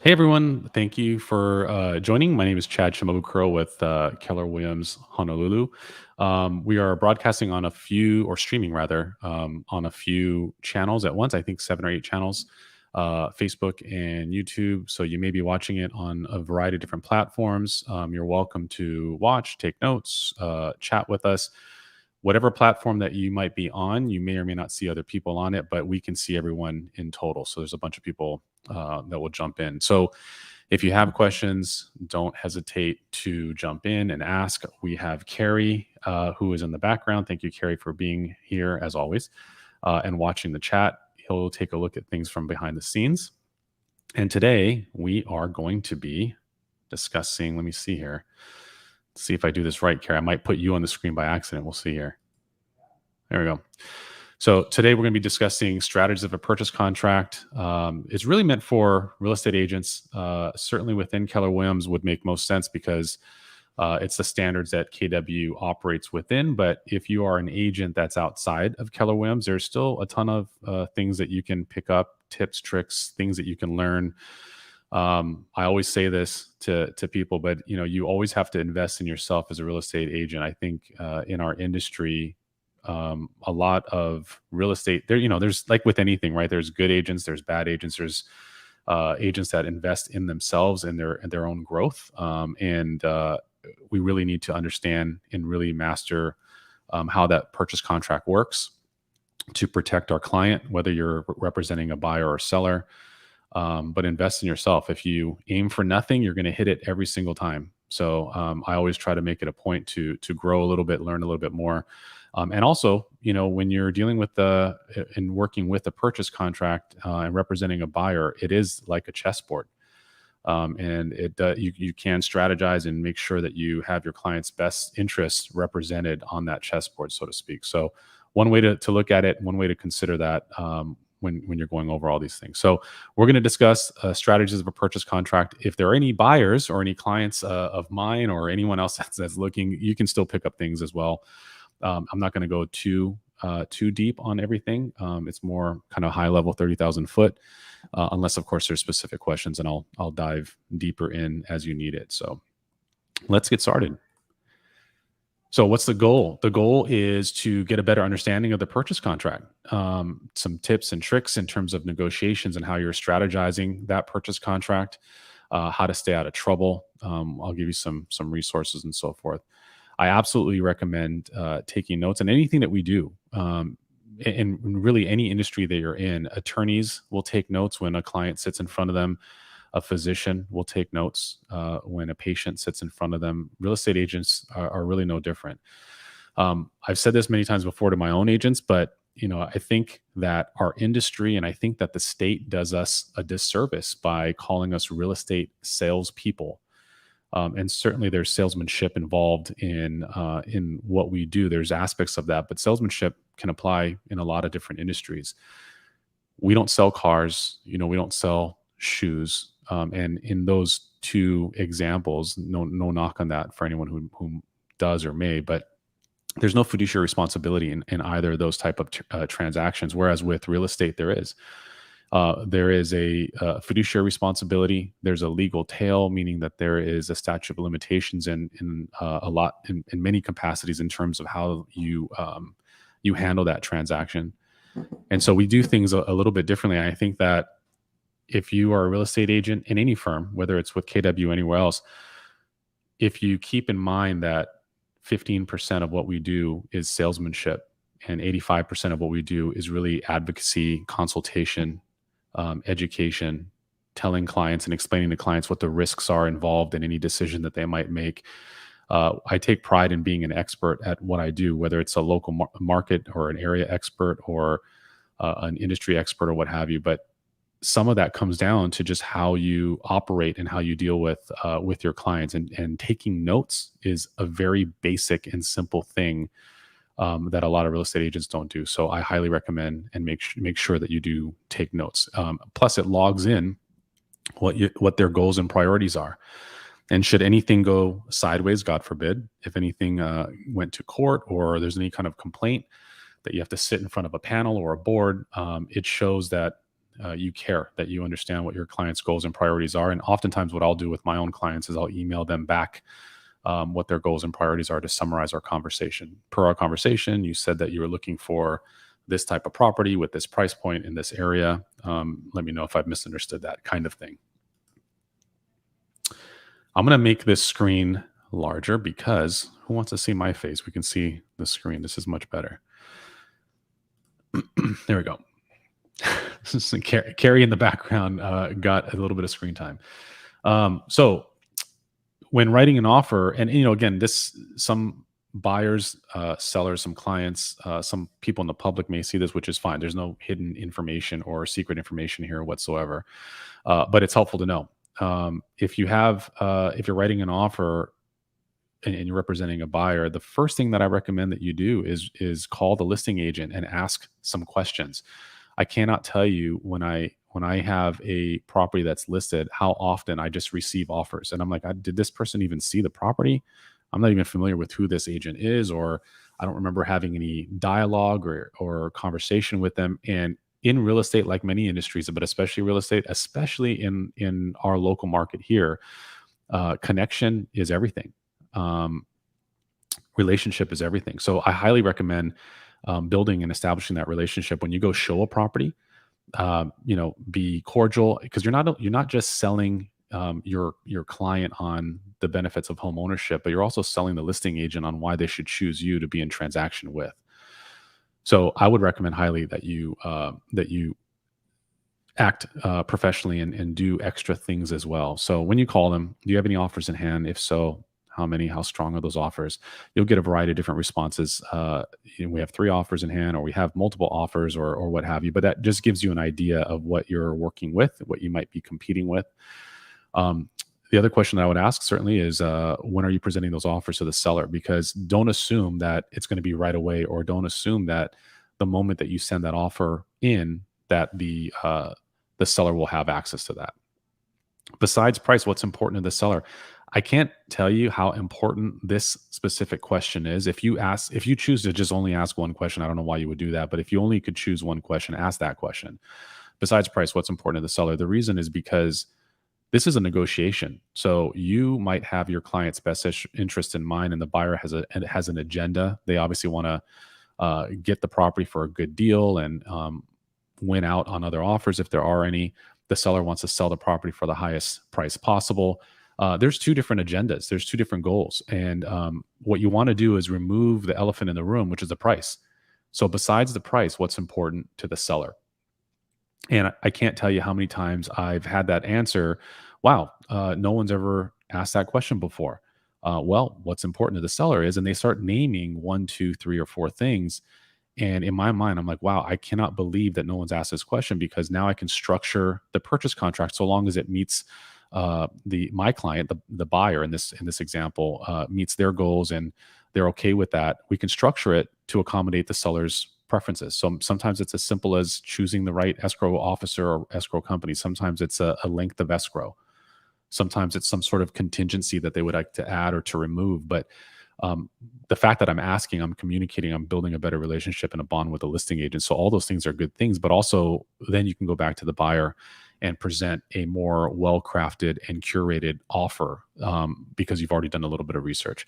Hey everyone, thank you for joining. My name is Chad Shimabukuro with Keller Williams Honolulu. We are broadcasting on a few, or streaming rather, on a few channels at once. I think 7 or 8 channels, Facebook and YouTube. So you may be watching it on a variety of different platforms. You're welcome to watch, take notes, chat with us. Whatever platform that you might be on, you may or may not see other people on it, but we can see everyone in total. So there's a bunch of people that will jump in. So if you have questions, don't hesitate to jump in and ask. We have Carrie, who is in the background. Thank you, Carrie, for being here as always and watching the chat. He'll take a look at things from behind the scenes. And today we are going to be discussing, let me see here. See if I do this right, Carrie. I might put you on the screen by accident. We'll see here. There we go. So today we're going to be discussing strategies of a purchase contract. It's really meant for real estate agents. Certainly within Keller Williams would make most sense because it's the standards that KW operates within. But if you are an agent that's outside of Keller Williams, there's still a ton of things that you can pick up, tips, tricks, things that you can learn. I always say this to people, but you always have to invest in yourself as a real estate agent. I think in our industry, a lot of real estate there's like with anything, right? There's good agents, there's bad agents, there's agents that invest in themselves and their own growth. And we really need to understand and really master how that purchase contract works to protect our client, whether you're representing a buyer or seller. But invest in yourself. If you aim for nothing, you're going to hit it every single time. So I always try to make it a point to grow a little bit, learn a little bit more. And also, when you're dealing with and working with a purchase contract and representing a buyer, it is like a chessboard. And you can strategize and make sure that you have your client's best interests represented on that chessboard, so to speak. So one way to look at it, one way to consider that when you're going over all these things. So we're going to discuss strategies of a purchase contract. If there are any buyers or any clients of mine or anyone else that's looking, you can still pick up things as well. I'm not going to go too deep on everything. It's more kind of high level, 30,000 foot, unless of course there's specific questions, and I'll dive deeper in as you need it. So let's get started. So what's the goal? The goal is to get a better understanding of the purchase contract. Some tips and tricks in terms of negotiations and how you're strategizing that purchase contract, how to stay out of trouble. I'll give you some resources and so forth. I absolutely recommend taking notes on anything that we do. In really any industry that you're in, attorneys will take notes when a client sits in front of them. A physician will take notes when a patient sits in front of them. Real estate agents are really no different. I've said this many times before to my own agents, but I think that our industry and I think that the state does us a disservice by calling us real estate salespeople. And certainly there's salesmanship involved in what we do. There's aspects of that, but salesmanship can apply in a lot of different industries. We don't sell cars, we don't sell shoes. And in those two examples, no knock on that for anyone who does or may, but there's no fiduciary responsibility in either of those type of transactions. Whereas with real estate, there is. There is a fiduciary responsibility. There's a legal tail, meaning that there is a statute of limitations in many capacities in terms of how you handle that transaction. And so we do things a little bit differently. I think that if you are a real estate agent in any firm, whether it's with KW or anywhere else, if you keep in mind that 15% of what we do is salesmanship and 85% of what we do is really advocacy, consultation, education, telling clients and explaining to clients what the risks are involved in any decision that they might make. I take pride in being an expert at what I do, whether it's a local market or an area expert or an industry expert or what have you. But some of that comes down to just how you operate and how you deal with your clients. And taking notes is a very basic and simple thing that a lot of real estate agents don't do. So I highly recommend and make sure that you do take notes. Plus, it logs in what their goals and priorities are. And should anything go sideways, God forbid, if anything went to court or there's any kind of complaint that you have to sit in front of a panel or a board, it shows that you care, that you understand what your client's goals and priorities are. And oftentimes, what I'll do with my own clients is I'll email them back what their goals and priorities are to summarize our conversation. Per our conversation, you said that you were looking for this type of property with this price point in this area. Let me know if I've misunderstood that kind of thing. I'm going to make this screen larger because who wants to see my face? We can see the screen. This is much better. There we go. Carrie in the background got a little bit of screen time. So when writing an offer, and again, some buyers, sellers, some clients, some people in the public may see this, which is fine. There's no hidden information or secret information here whatsoever, but it's helpful to know. If you're writing an offer and you're representing a buyer, the first thing that I recommend that you do is call the listing agent and ask some questions. I cannot tell you when I have a property that's listed, how often I just receive offers. And I'm like, did this person even see the property? I'm not even familiar with who this agent is, or I don't remember having any dialogue or conversation with them. And in real estate, like many industries, but especially real estate, especially in our local market here, connection is everything. Relationship is everything. So I highly recommend building and establishing that relationship when you go show a property. Be cordial, because you're not just selling your client on the benefits of home ownership, but you're also selling the listing agent on why they should choose you to be in transaction with. So I would recommend highly that you act professionally and do extra things as well. So when you call them, do you have any offers in hand? If so, how many? How strong are those offers? You'll get a variety of different responses. We have 3 offers in hand, or we have multiple offers, or what have you. But that just gives you an idea of what you're working with, what you might be competing with. The other question that I would ask certainly is, when are you presenting those offers to the seller? Because don't assume that it's going to be right away, or don't assume that the moment that you send that offer in, that the seller will have access to that. Besides price, what's important to the seller? I can't tell you how important this specific question is. If you choose to just only ask one question, I don't know why you would do that, but if you only could choose one question, ask that question. Besides price, what's important to the seller? The reason is because this is a negotiation. So you might have your client's best interest in mind, and the buyer has an agenda. They obviously want to get the property for a good deal and win out on other offers if there are any. The seller wants to sell the property for the highest price possible. There's 2 different agendas. There's 2 different goals. And what you want to do is remove the elephant in the room, which is the price. So besides the price, what's important to the seller? And I can't tell you how many times I've had that answer. Wow, no one's ever asked that question before. Well, what's important to the seller is, and they start naming 1, 2, 3, or 4 things. And in my mind, I'm like, wow, I cannot believe that no one's asked this question, because now I can structure the purchase contract so long as it meets my client, the buyer in this example, meets their goals and they're okay with that. We can structure it to accommodate the seller's preferences. So sometimes it's as simple as choosing the right escrow officer or escrow company. Sometimes it's a length of escrow. Sometimes it's some sort of contingency that they would like to add or to remove. But the fact that I'm asking, I'm communicating, I'm building a better relationship and a bond with the listing agent. So all those things are good things, but also then you can go back to the buyer and present a more well-crafted and curated offer, because you've already done a little bit of research.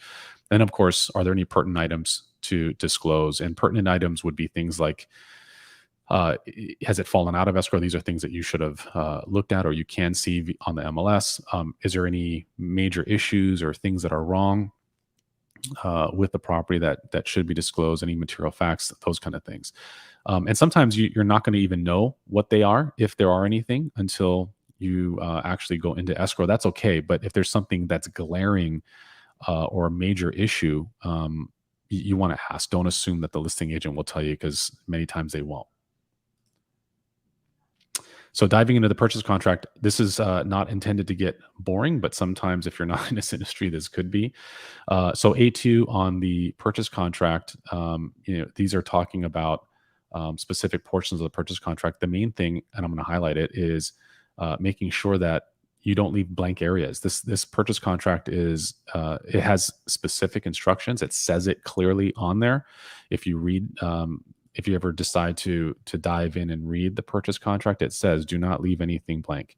Then, of course, are there any pertinent items to disclose? And pertinent items would be things like, has it fallen out of escrow? These are things that you should have looked at, or you can see on the MLS. Is there any major issues or things that are wrong with the property that should be disclosed? Any material facts, those kind of things. And sometimes you're not going to even know what they are, if there are anything, until you actually go into escrow. That's okay. But if there's something that's glaring or a major issue, you want to ask. Don't assume that the listing agent will tell you, because many times they won't. So diving into the purchase contract, this is not intended to get boring, but sometimes if you're not in this industry, this could be. So A2 on the purchase contract, these are talking about specific portions of the purchase contract. The main thing, and I'm going to highlight it, is making sure that you don't leave blank areas. This purchase contract is it has specific instructions. It says it clearly on there. If you read if you ever decide to dive in and read the purchase contract, it says do not leave anything blank.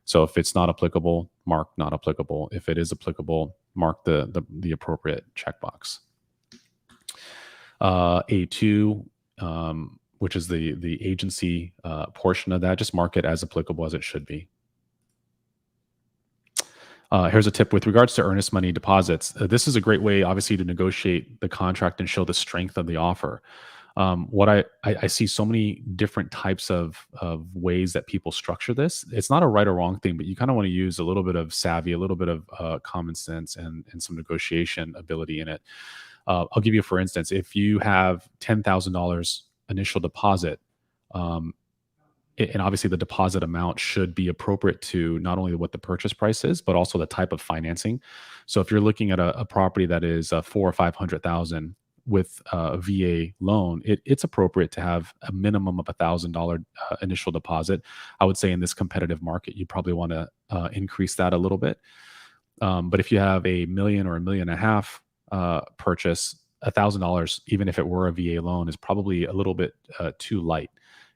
So if it's not applicable, mark not applicable. If it is applicable, mark the appropriate checkbox. A2, which is the agency portion of that, just mark it as applicable as it should be. Here's a tip with regards to earnest money deposits. This is a great way, obviously, to negotiate the contract and show the strength of the offer. What I see so many different types of ways that people structure this. It's not a right or wrong thing, but you kind of want to use a little bit of savvy, a little bit of common sense, and some negotiation ability in it. I'll give you, for instance, if you have $10,000 initial deposit, and obviously the deposit amount should be appropriate to not only what the purchase price is, but also the type of financing. So if you're looking at a property that is 400,000 or 500,000 with a VA loan, it's appropriate to have a minimum of $1,000 initial deposit. I would say in this competitive market, you probably want to increase that a little bit. But if you have $1 million or $1.5 million purchase, $1,000, even if it were a VA loan, is probably a little bit too light.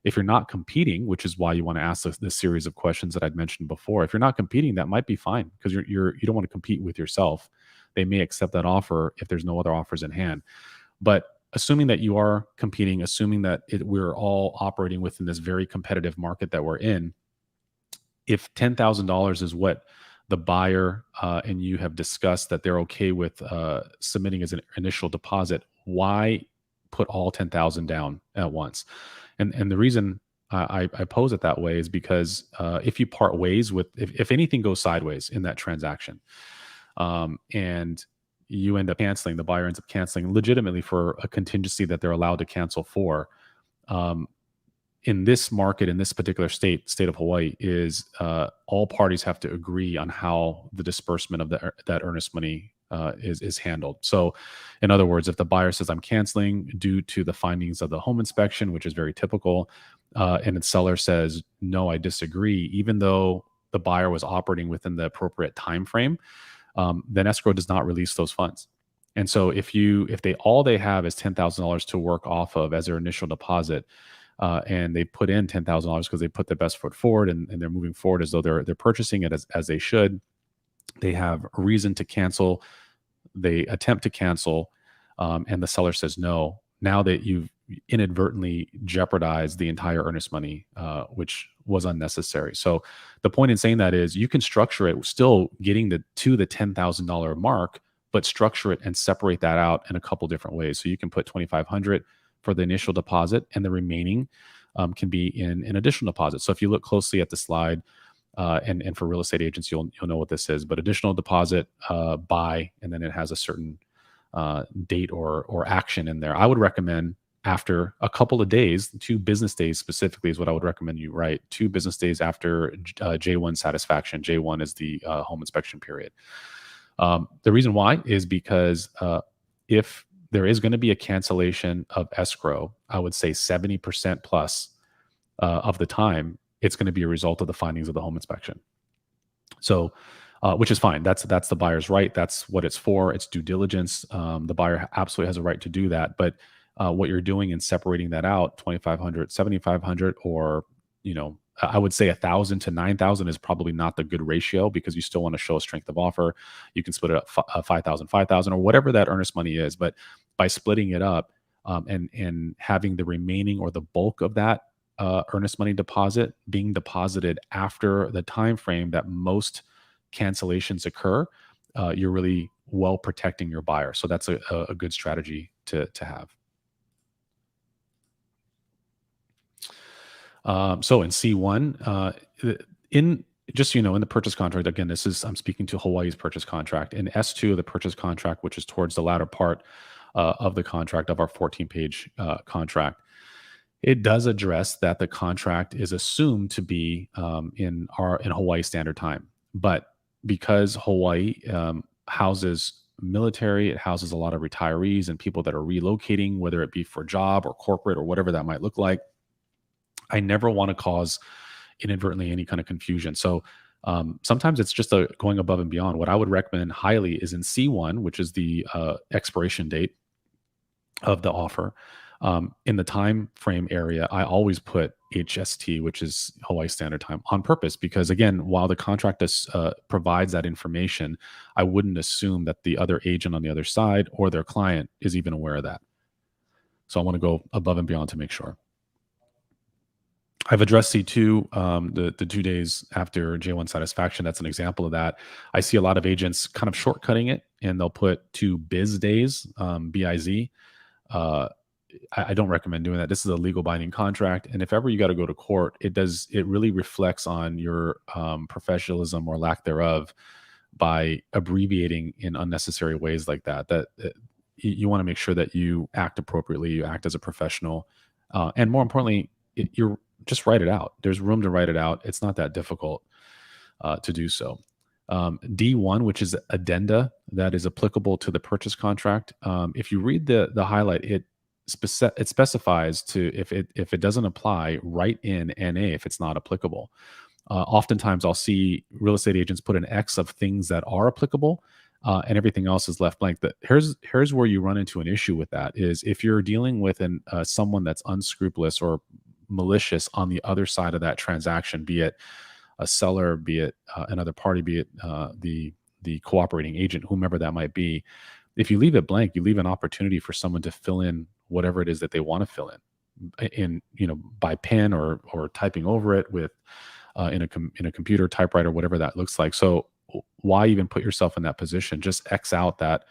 If you're not competing, which is why you want to ask this series of questions that I'd mentioned before, if you're not competing, that might be fine, because you don't want to compete with yourself. They may accept that offer if there's no other offers in hand. But assuming that you are competing, assuming that we're all operating within this very competitive market that we're in, if $10,000 is what the buyer and you have discussed that they're okay with submitting as an initial deposit, why put all 10,000 down at once? And the reason I pose it that way is because if you part ways with, if anything goes sideways in that transaction, and you end up canceling, the buyer ends up canceling legitimately for a contingency that they're allowed to cancel for. In this market, in this particular state of Hawaii, is all parties have to agree on how the disbursement of that earnest money is handled. So, in other words, if the buyer says I'm canceling due to the findings of the home inspection, which is very typical, and the seller says no, I disagree, even though the buyer was operating within the appropriate time frame, then escrow does not release those funds. And so if all they have is $10,000 to work off of as their initial deposit, and they put in $10,000 because they put their best foot forward and they're moving forward as though they're purchasing it as they should, they have a reason to cancel. They attempt to cancel, and the seller says no. Now that you've inadvertently jeopardized the entire earnest money, which was unnecessary. So the point in saying that is you can structure it still getting to the $10,000 mark, but structure it and separate that out in a couple different ways. So you can put $2,500 for the initial deposit, and the remaining can be in an additional deposit. So if you look closely at the slide, and for real estate agents, you'll know what this is. But additional deposit, buy, and then it has a certain date or action in there. I would recommend after a couple of days, 2 business days specifically is what I would recommend you write. 2 business days after J1 satisfaction. J1 is the home inspection period. The reason why is because if there is going to be a cancellation of escrow, I would say 70% plus of the time, it's going to be a result of the findings of the home inspection. So, which is fine. That's the buyer's right. That's what it's for. It's due diligence. The buyer absolutely has a right to do that. But what you're doing in separating that out, 2,500, 7,500, or I would say 1,000 to 9,000 is probably not the good ratio, because you still want to show a strength of offer. You can split it up 5,000, 5,000, or whatever that earnest money is. But by splitting it up and having the remaining or the bulk of that earnest money deposit being deposited after the time frame that most cancellations occur, you're really well protecting your buyer. So that's a good strategy to have. So in C1, in the purchase contract, again, I'm speaking to Hawaii's purchase contract. In S2 of the purchase contract, which is towards the latter part of the contract, of our 14-page contract, it does address that the contract is assumed to be in Hawaii Standard Time. But because Hawaii houses military, it houses a lot of retirees and people that are relocating, whether it be for job or corporate or whatever that might look like, I never want to cause inadvertently any kind of confusion. So sometimes it's just going above and beyond. What I would recommend highly is in C1, which is the expiration date of the offer. In the time frame area, I always put HST, which is Hawaii Standard Time, on purpose because, again, while the contract provides that information, I wouldn't assume that the other agent on the other side or their client is even aware of that. So I want to go above and beyond to make sure. I've addressed C2, the 2 days after J1 satisfaction. That's an example of that. I see a lot of agents kind of shortcutting it, and they'll put 2 biz days, BIZ. Uh, I don't recommend doing that. This is a legal binding contract, and if ever you got to go to court, it really reflects on your professionalism or lack thereof by abbreviating in unnecessary ways like that. You want to make sure that you act appropriately, you act as a professional, and more importantly, you're just write it out. There's room to write it out. It's not that difficult to do so. D1, which is addenda that is applicable to the purchase contract. If you read the highlight, it specifies to if it doesn't apply, write in NA if it's not applicable. Oftentimes, I'll see real estate agents put an X of things that are applicable, and everything else is left blank. Here's where you run into an issue with that is if you're dealing with someone that's unscrupulous or malicious on the other side of that transaction, be it a seller, be it another party, be it the cooperating agent, whomever that might be. If you leave it blank, you leave an opportunity for someone to fill in whatever it is that they want to fill in by pen or typing over it with in a computer typewriter, whatever that looks like. So why even put yourself in that position? Just X out that.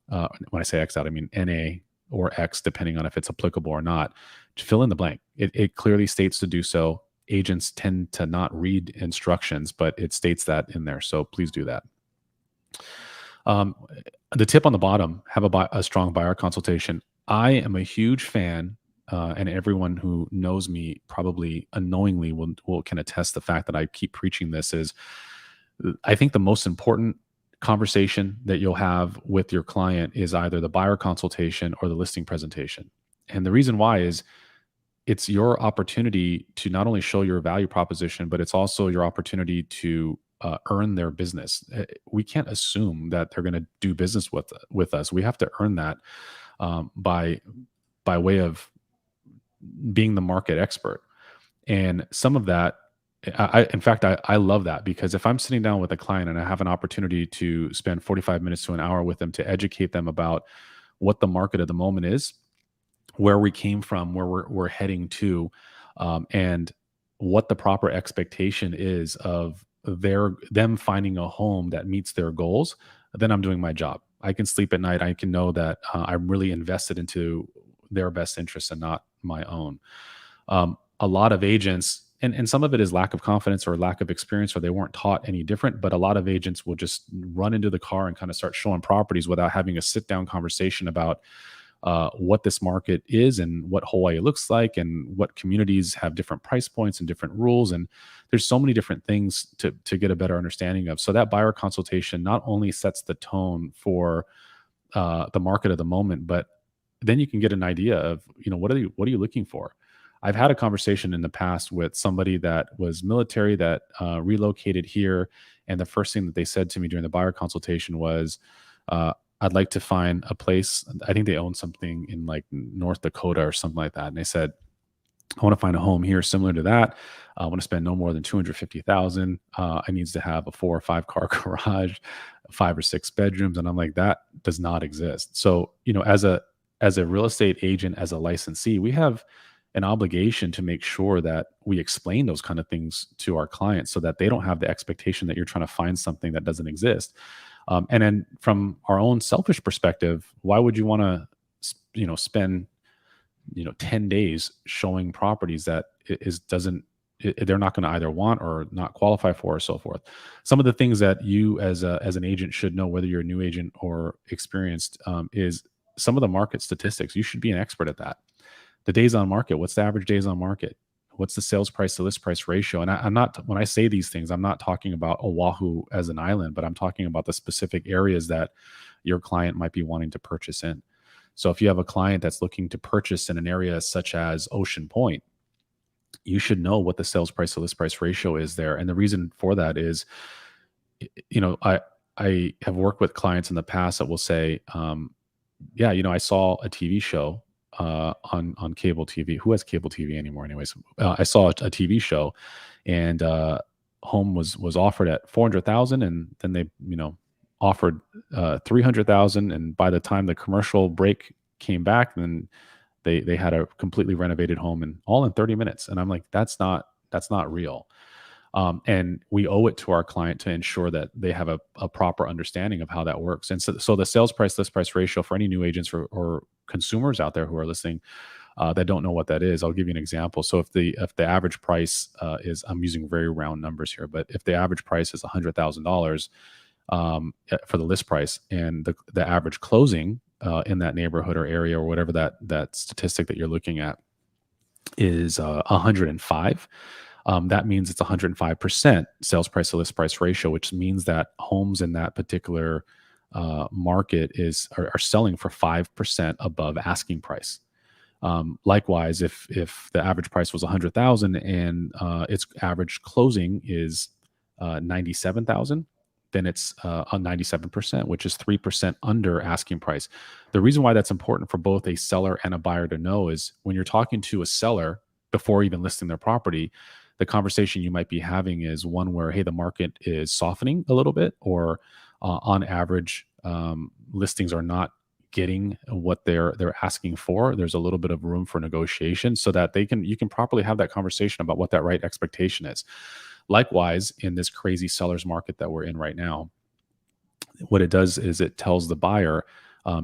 When I say X out, I mean NA or X, depending on if it's applicable or not. To fill in the blank. It clearly states to do so. Agents tend to not read instructions, but it states that in there. So please do that. The tip on the bottom, have a strong buyer consultation. I am a huge fan, and everyone who knows me probably unknowingly can attest the fact that I keep preaching this is I think the most important conversation that you'll have with your client is either the buyer consultation or the listing presentation. And the reason why is it's your opportunity to not only show your value proposition, but it's also your opportunity to earn their business. We can't assume that they're going to do business with us. We have to earn that by way of being the market expert. And some of that, in fact, I love that because if I'm sitting down with a client and I have an opportunity to spend 45 minutes to an hour with them to educate them about what the market at the moment is, where we came from, where we're heading to, and what the proper expectation is of them finding a home that meets their goals, then I'm doing my job. I can sleep at night. I can know that I'm really invested into their best interests and not my own. A lot of agents, and some of it is lack of confidence or lack of experience, or they weren't taught any different, but a lot of agents will just run into the car and kind of start showing properties without having a sit down conversation about what this market is and what Hawaii looks like and what communities have different price points and different rules. And there's so many different things to get a better understanding of. So that buyer consultation not only sets the tone for the market at the moment, but then you can get an idea of, what are you looking for? I've had a conversation in the past with somebody that was military that relocated here. And the first thing that they said to me during the buyer consultation was, I'd like to find a place. I think they own something in like North Dakota or something like that. And they said, I want to find a home here similar to that. I want to spend no more than 250,000. I needs to have a 4 or 5 car garage, 5 or 6 bedrooms. And I'm like, that does not exist. So, as a real estate agent, as a licensee, we have an obligation to make sure that we explain those kind of things to our clients so that they don't have the expectation that you're trying to find something that doesn't exist. And then from our own selfish perspective, why would you want to, spend, 10 days showing properties that they're not going to either want or not qualify for or so forth. Some of the things that you as an agent should know, whether you're a new agent or experienced, is some of the market statistics. You should be an expert at that. The days on market, what's the average days on market? What's the sales price to list price ratio? And I'm not, when I say these things, I'm not talking about Oahu as an island, but I'm talking about the specific areas that your client might be wanting to purchase in. So if you have a client that's looking to purchase in an area such as Ocean Point, you should know what the sales price to list price ratio is there. And the reason for that is, I have worked with clients in the past that will say, I saw a TV show on cable TV. Who has cable TV anymore? Anyways, I saw a TV show, and home was offered at 400,000, and then they offered 300,000, and by the time the commercial break came back, then they had a completely renovated home, and all in 30 minutes. And I'm like, that's not real. And we owe it to our client to ensure that they have a proper understanding of how that works. And so the sales price list price ratio for any new agents or consumers out there who are listening that don't know what that is, I'll give you an example. So if the average price is, I'm using very round numbers here, but if the average price is $100,000 for the list price, and the average closing in that neighborhood or area or whatever that statistic that you're looking at is 105. That means it's 105% sales price to list price ratio, which means that homes in that particular market are selling for 5% above asking price. Likewise, if the average price was 100,000 and its average closing is 97,000, then it's on 97%, which is 3% under asking price. The reason why that's important for both a seller and a buyer to know is when you're talking to a seller before even listing their property, the conversation you might be having is one where, hey, the market is softening a little bit, or on average, listings are not getting what they're asking for. There's a little bit of room for negotiation, so that you can properly have that conversation about what that right expectation is. Likewise, in this crazy seller's market that we're in right now, what it does is it tells the buyer,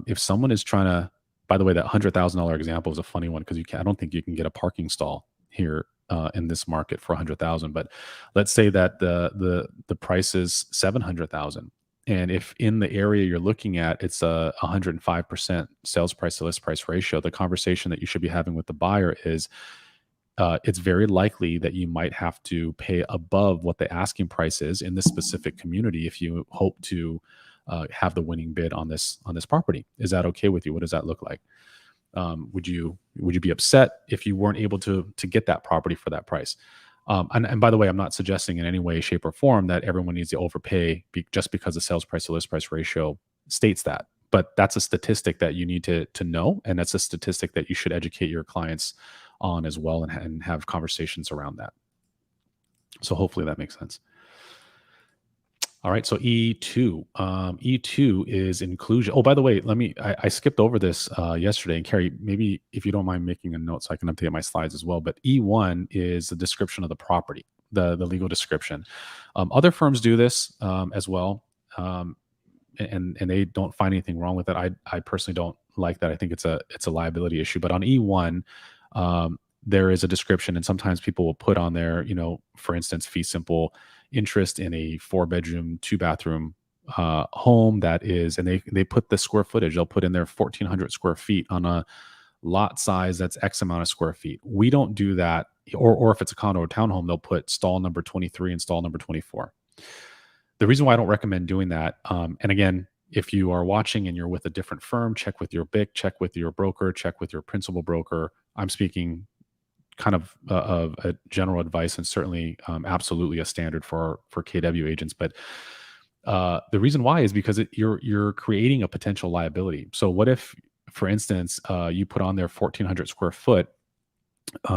if someone is trying to, by the way, that $100,000 example is a funny one because I don't think you can get a parking stall here in this market for 100,000. But let's say that the price is 700,000, and if in the area you're looking at it's a 105% sales price to list price ratio, the conversation that you should be having with the buyer is, it's very likely that you might have to pay above what the asking price is in this specific community if you hope to have the winning bid on this property. Is that okay with you? What does that look like? Would you be upset if you weren't able to get that property for that price? And by the way, I'm not suggesting in any way, shape, or form that everyone needs to overpay just because the sales price to list price ratio states that. But that's a statistic that you need to know, and that's a statistic that you should educate your clients on as well, and have conversations around that. So hopefully that makes sense. All right, so E2. E2 is inclusion. Oh, by the way, I skipped over this yesterday. And Carrie, maybe if you don't mind making a note so I can update my slides as well. But E1 is the description of the property, the legal description. Other firms do this as well. And they don't find anything wrong with it. I personally don't like that. I think it's a liability issue. But on E1, there is a description, and sometimes people will put on there, for instance, fee simple interest in a 4-bedroom, 2-bathroom home that is, and they put the square footage. They'll put in there 1,400 square feet on a lot size that's X amount of square feet. We don't do that. Or if it's a condo or townhome, they'll put stall number 23 and stall number 24. The reason why I don't recommend doing that, and again, if you are watching and you're with a different firm, check with your BIC, check with your broker, check with your principal broker. I'm speaking kind of a general advice, and certainly absolutely a standard for KW agents. But the reason why is because you're creating a potential liability. So what if, for instance, you put on there 1,400 square foot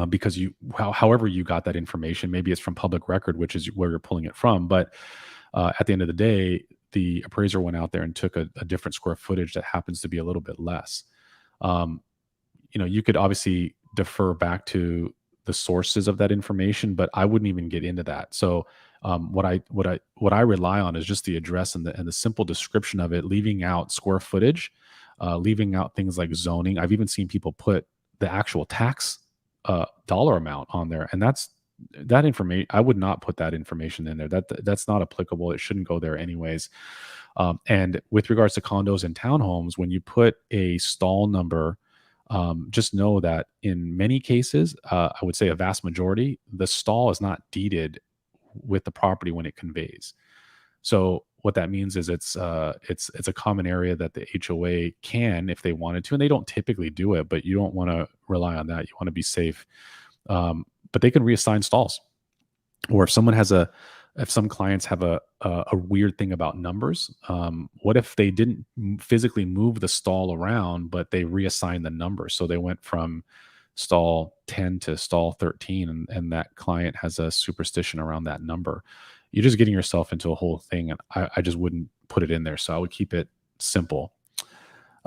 because however you got that information, maybe it's from public record, which is where you're pulling it from. But at the end of the day, the appraiser went out there and took a different square footage that happens to be a little bit less. You could obviously defer back to the sources of that information, but I wouldn't even get into that. So what I rely on is just the address and the simple description of it, leaving out square footage, leaving out things like zoning. I've even seen people put the actual tax dollar amount on there, and that information, I would not put that information in there. That's not applicable. It shouldn't go there anyways. And with regards to condos and townhomes, when you put a stall number, just know that in many cases, I would say a vast majority, the stall is not deeded with the property when it conveys. So what that means is it's a common area that the HOA can, if they wanted to, and they don't typically do it, but you don't want to rely on that. You want to be safe. But they can reassign stalls. Or if someone has if some clients have a weird thing about numbers, what if they didn't physically move the stall around, but they reassigned the number? So they went from stall 10 to stall 13, and that client has a superstition around that number. You're just getting yourself into a whole thing, and I just wouldn't put it in there. So I would keep it simple.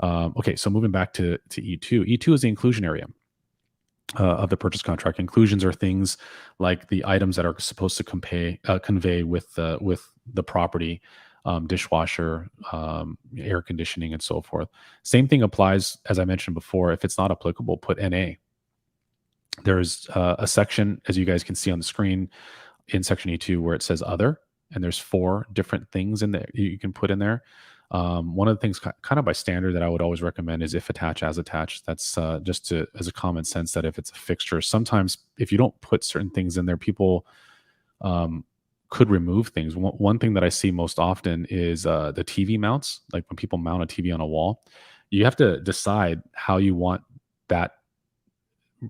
Okay, so moving back to E2. E2 is the inclusion area of the purchase contract. Inclusions are things like the items that are supposed to convey with the property, dishwasher, air conditioning, and so forth. Same thing applies, as I mentioned before. If it's not applicable, put NA. There's a section, as you guys can see on the screen, in section E2 where it says other, and there's 4 different things in there you can put in there. One of the things kind of by standard that I would always recommend is if attached, as attached. That's just as a common sense that if it's a fixture, sometimes if you don't put certain things in there, people could remove things. One thing that I see most often is the TV mounts. Like when people mount a TV on a wall, you have to decide how you want that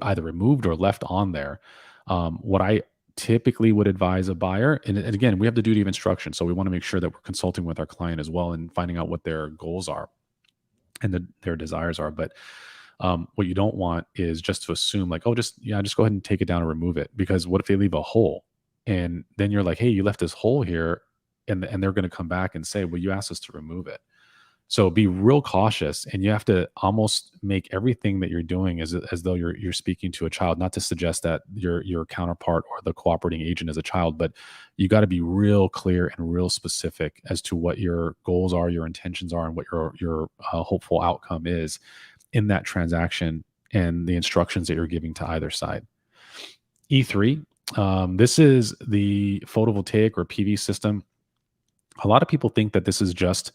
either removed or left on there. What I typically would advise a buyer, and again, we have the duty of instruction, so we want to make sure that we're consulting with our client as well and finding out what their goals are and their desires are. But what you don't want is just to assume like, oh, just go ahead and take it down and remove it. Because what if they leave a hole, and then you're like, hey, you left this hole here, and they're going to come back and say, well, you asked us to remove it. So be real cautious, and you have to almost make everything that you're doing as though you're speaking to a child. Not to suggest that your counterpart or the cooperating agent is a child, but you got to be real clear and real specific as to what your goals are, your intentions are, and what your hopeful outcome is in that transaction, and the instructions that you're giving to either side. E3. This is the photovoltaic or PV system. A lot of people think that this is just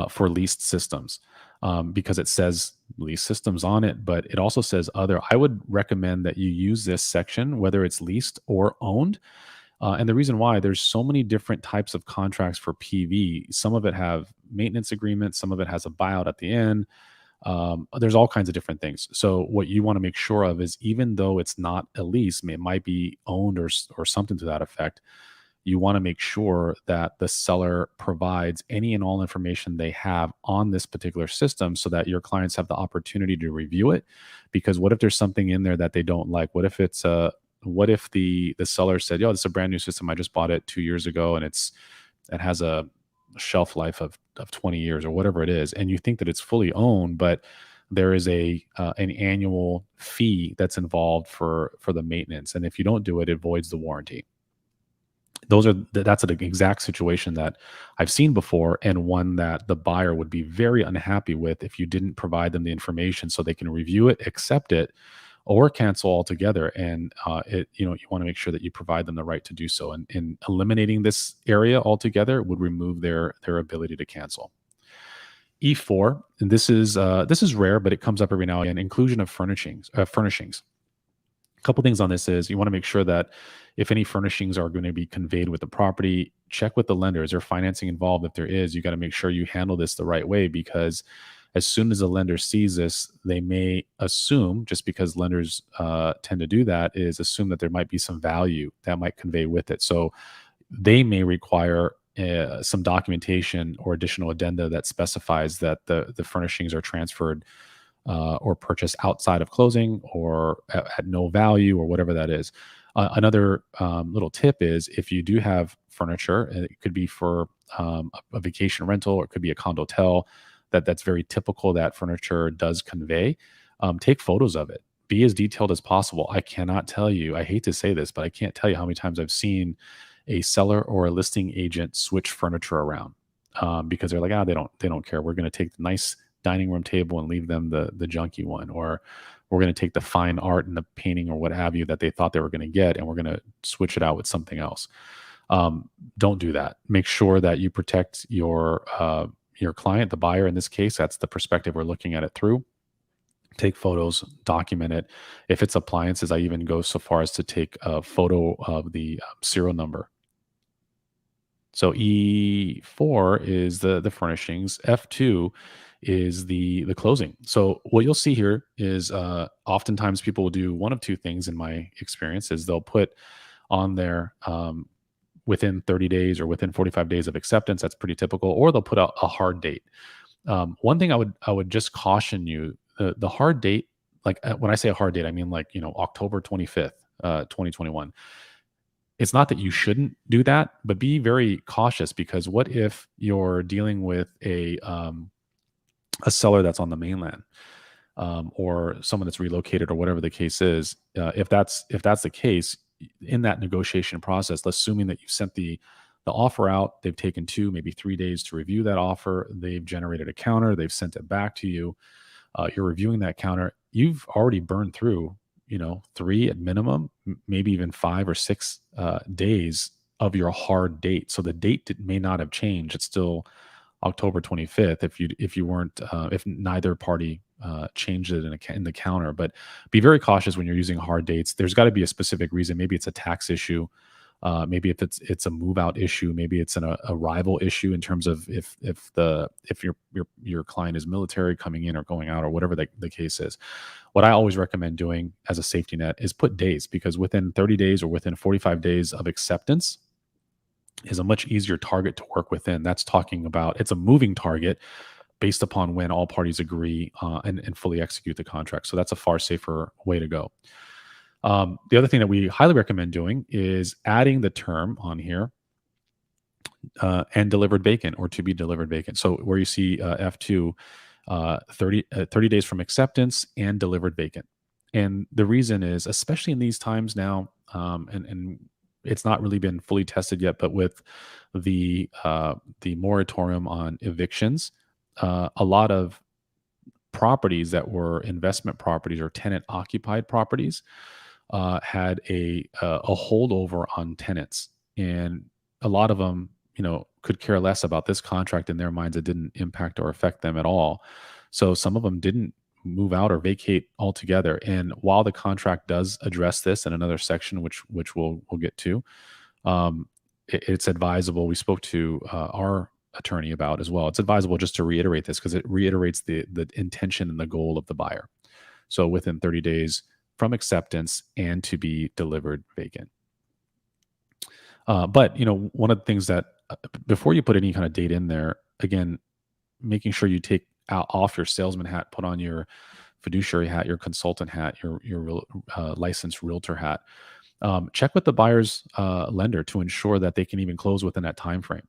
for leased systems because it says leased systems on it, but it also says other. I would recommend that you use this section, whether it's leased or owned. And the reason why, there's so many different types of contracts for PV. Some of it have maintenance agreements, some of it has a buyout at the end. There's all kinds of different things. So what you want to make sure of is, even though it's not a lease, it might be owned or something to that effect, you want to make sure that the seller provides any and all information they have on this particular system so that your clients have the opportunity to review it. Because what if there's something in there that they don't like? What if the seller said, yo, this is a brand new system, I just bought it 2 years ago, and it has a shelf life of 20 years or whatever it is, and you think that it's fully owned, but there is an annual fee that's involved for the maintenance, and if you don't do it, it voids the warranty. That's an exact situation that I've seen before, and one that the buyer would be very unhappy with if you didn't provide them the information so they can review it, accept it, or cancel altogether. And you want to make sure that you provide them the right to do so. And eliminating this area altogether would remove their ability to cancel. E4, and this is rare, but it comes up every now and again. Inclusion of furnishings. A couple things on this is, you want to make sure that if any furnishings are going to be conveyed with the property, check with the lender. Is there financing involved? If there is, you got to make sure you handle this the right way, because as soon as the lender sees this, they may assume, just because lenders tend to do that, is assume that there might be some value that might convey with it. So they may require some documentation or additional addenda that specifies that the furnishings are transferred or purchased outside of closing, or at no value, or whatever that is. Another little tip is, if you do have furniture, and it could be for a vacation rental, or it could be a condotel, that's very typical that furniture does convey. Take photos of it. Be as detailed as possible. I cannot tell you, I hate to say this, but I can't tell you how many times I've seen a seller or a listing agent switch furniture around because they're like, they don't care. We're going to take the nice dining room table and leave them the junky one, or we're going to take the fine art and the painting or what have you that they thought they were going to get, and we're going to switch it out with something else. Don't do that. Make sure that you protect your client, the buyer in this case. That's the perspective we're looking at it through. Take photos, document it. If it's appliances, I even go so far as to take a photo of the serial number. So E4 is the furnishings. F2 is the closing. So what you'll see here is oftentimes people will do one of two things, in my experience, is they'll put on there within 30 days or within 45 days of acceptance. That's pretty typical. Or they'll put a hard date. One thing I would just caution you, the hard date, like when I say a hard date, I mean like, October 25th, 2021. It's not that you shouldn't do that, but be very cautious, because what if you're dealing with a seller that's on the mainland, or someone that's relocated, or whatever the case is? If that's the case, in that negotiation process, assuming that you sent the offer out, they've taken 2, maybe 3 days to review that offer, they've generated a counter, they've sent it back to you, you're reviewing that counter, you've already burned through, 3 at minimum, maybe even 5 or 6 days of your hard date. So the date may not have changed. It's still October 25th if you weren't if neither party changed it in the counter. But be very cautious when you're using hard dates. There's got to be a specific reason. Maybe it's a tax issue. Maybe if it's a move out issue. Maybe it's an arrival issue, in terms of if your client is military coming in or going out, or whatever the case is. What I always recommend doing as a safety net is put days, because within 30 days or within 45 days of acceptance is a much easier target to work within. That's talking about, it's a moving target based upon when all parties agree and fully execute the contract. So that's a far safer way to go. The other thing that we highly recommend doing is adding the term on here, and delivered vacant, or to be delivered vacant. So where you see F2, 30 days from acceptance and delivered vacant. And the reason is, especially in these times now, and it's not really been fully tested yet, but with the moratorium on evictions, a lot of properties that were investment properties or tenant occupied properties had a holdover on tenants, and a lot of them, could care less about this contract. In their minds, it didn't impact or affect them at all. So some of them didn't move out or vacate altogether. And while the contract does address this in another section, which we'll get to, it's advisable. We spoke to our attorney about as well. It's advisable just to reiterate this, because it reiterates the intention and the goal of the buyer. So within 30 days from acceptance and to be delivered vacant. But one of the things that before you put any kind of date in there, again, making sure you take off your salesman hat, put on your fiduciary hat, your consultant hat, your licensed realtor hat. Check with the buyer's lender to ensure that they can even close within that time frame.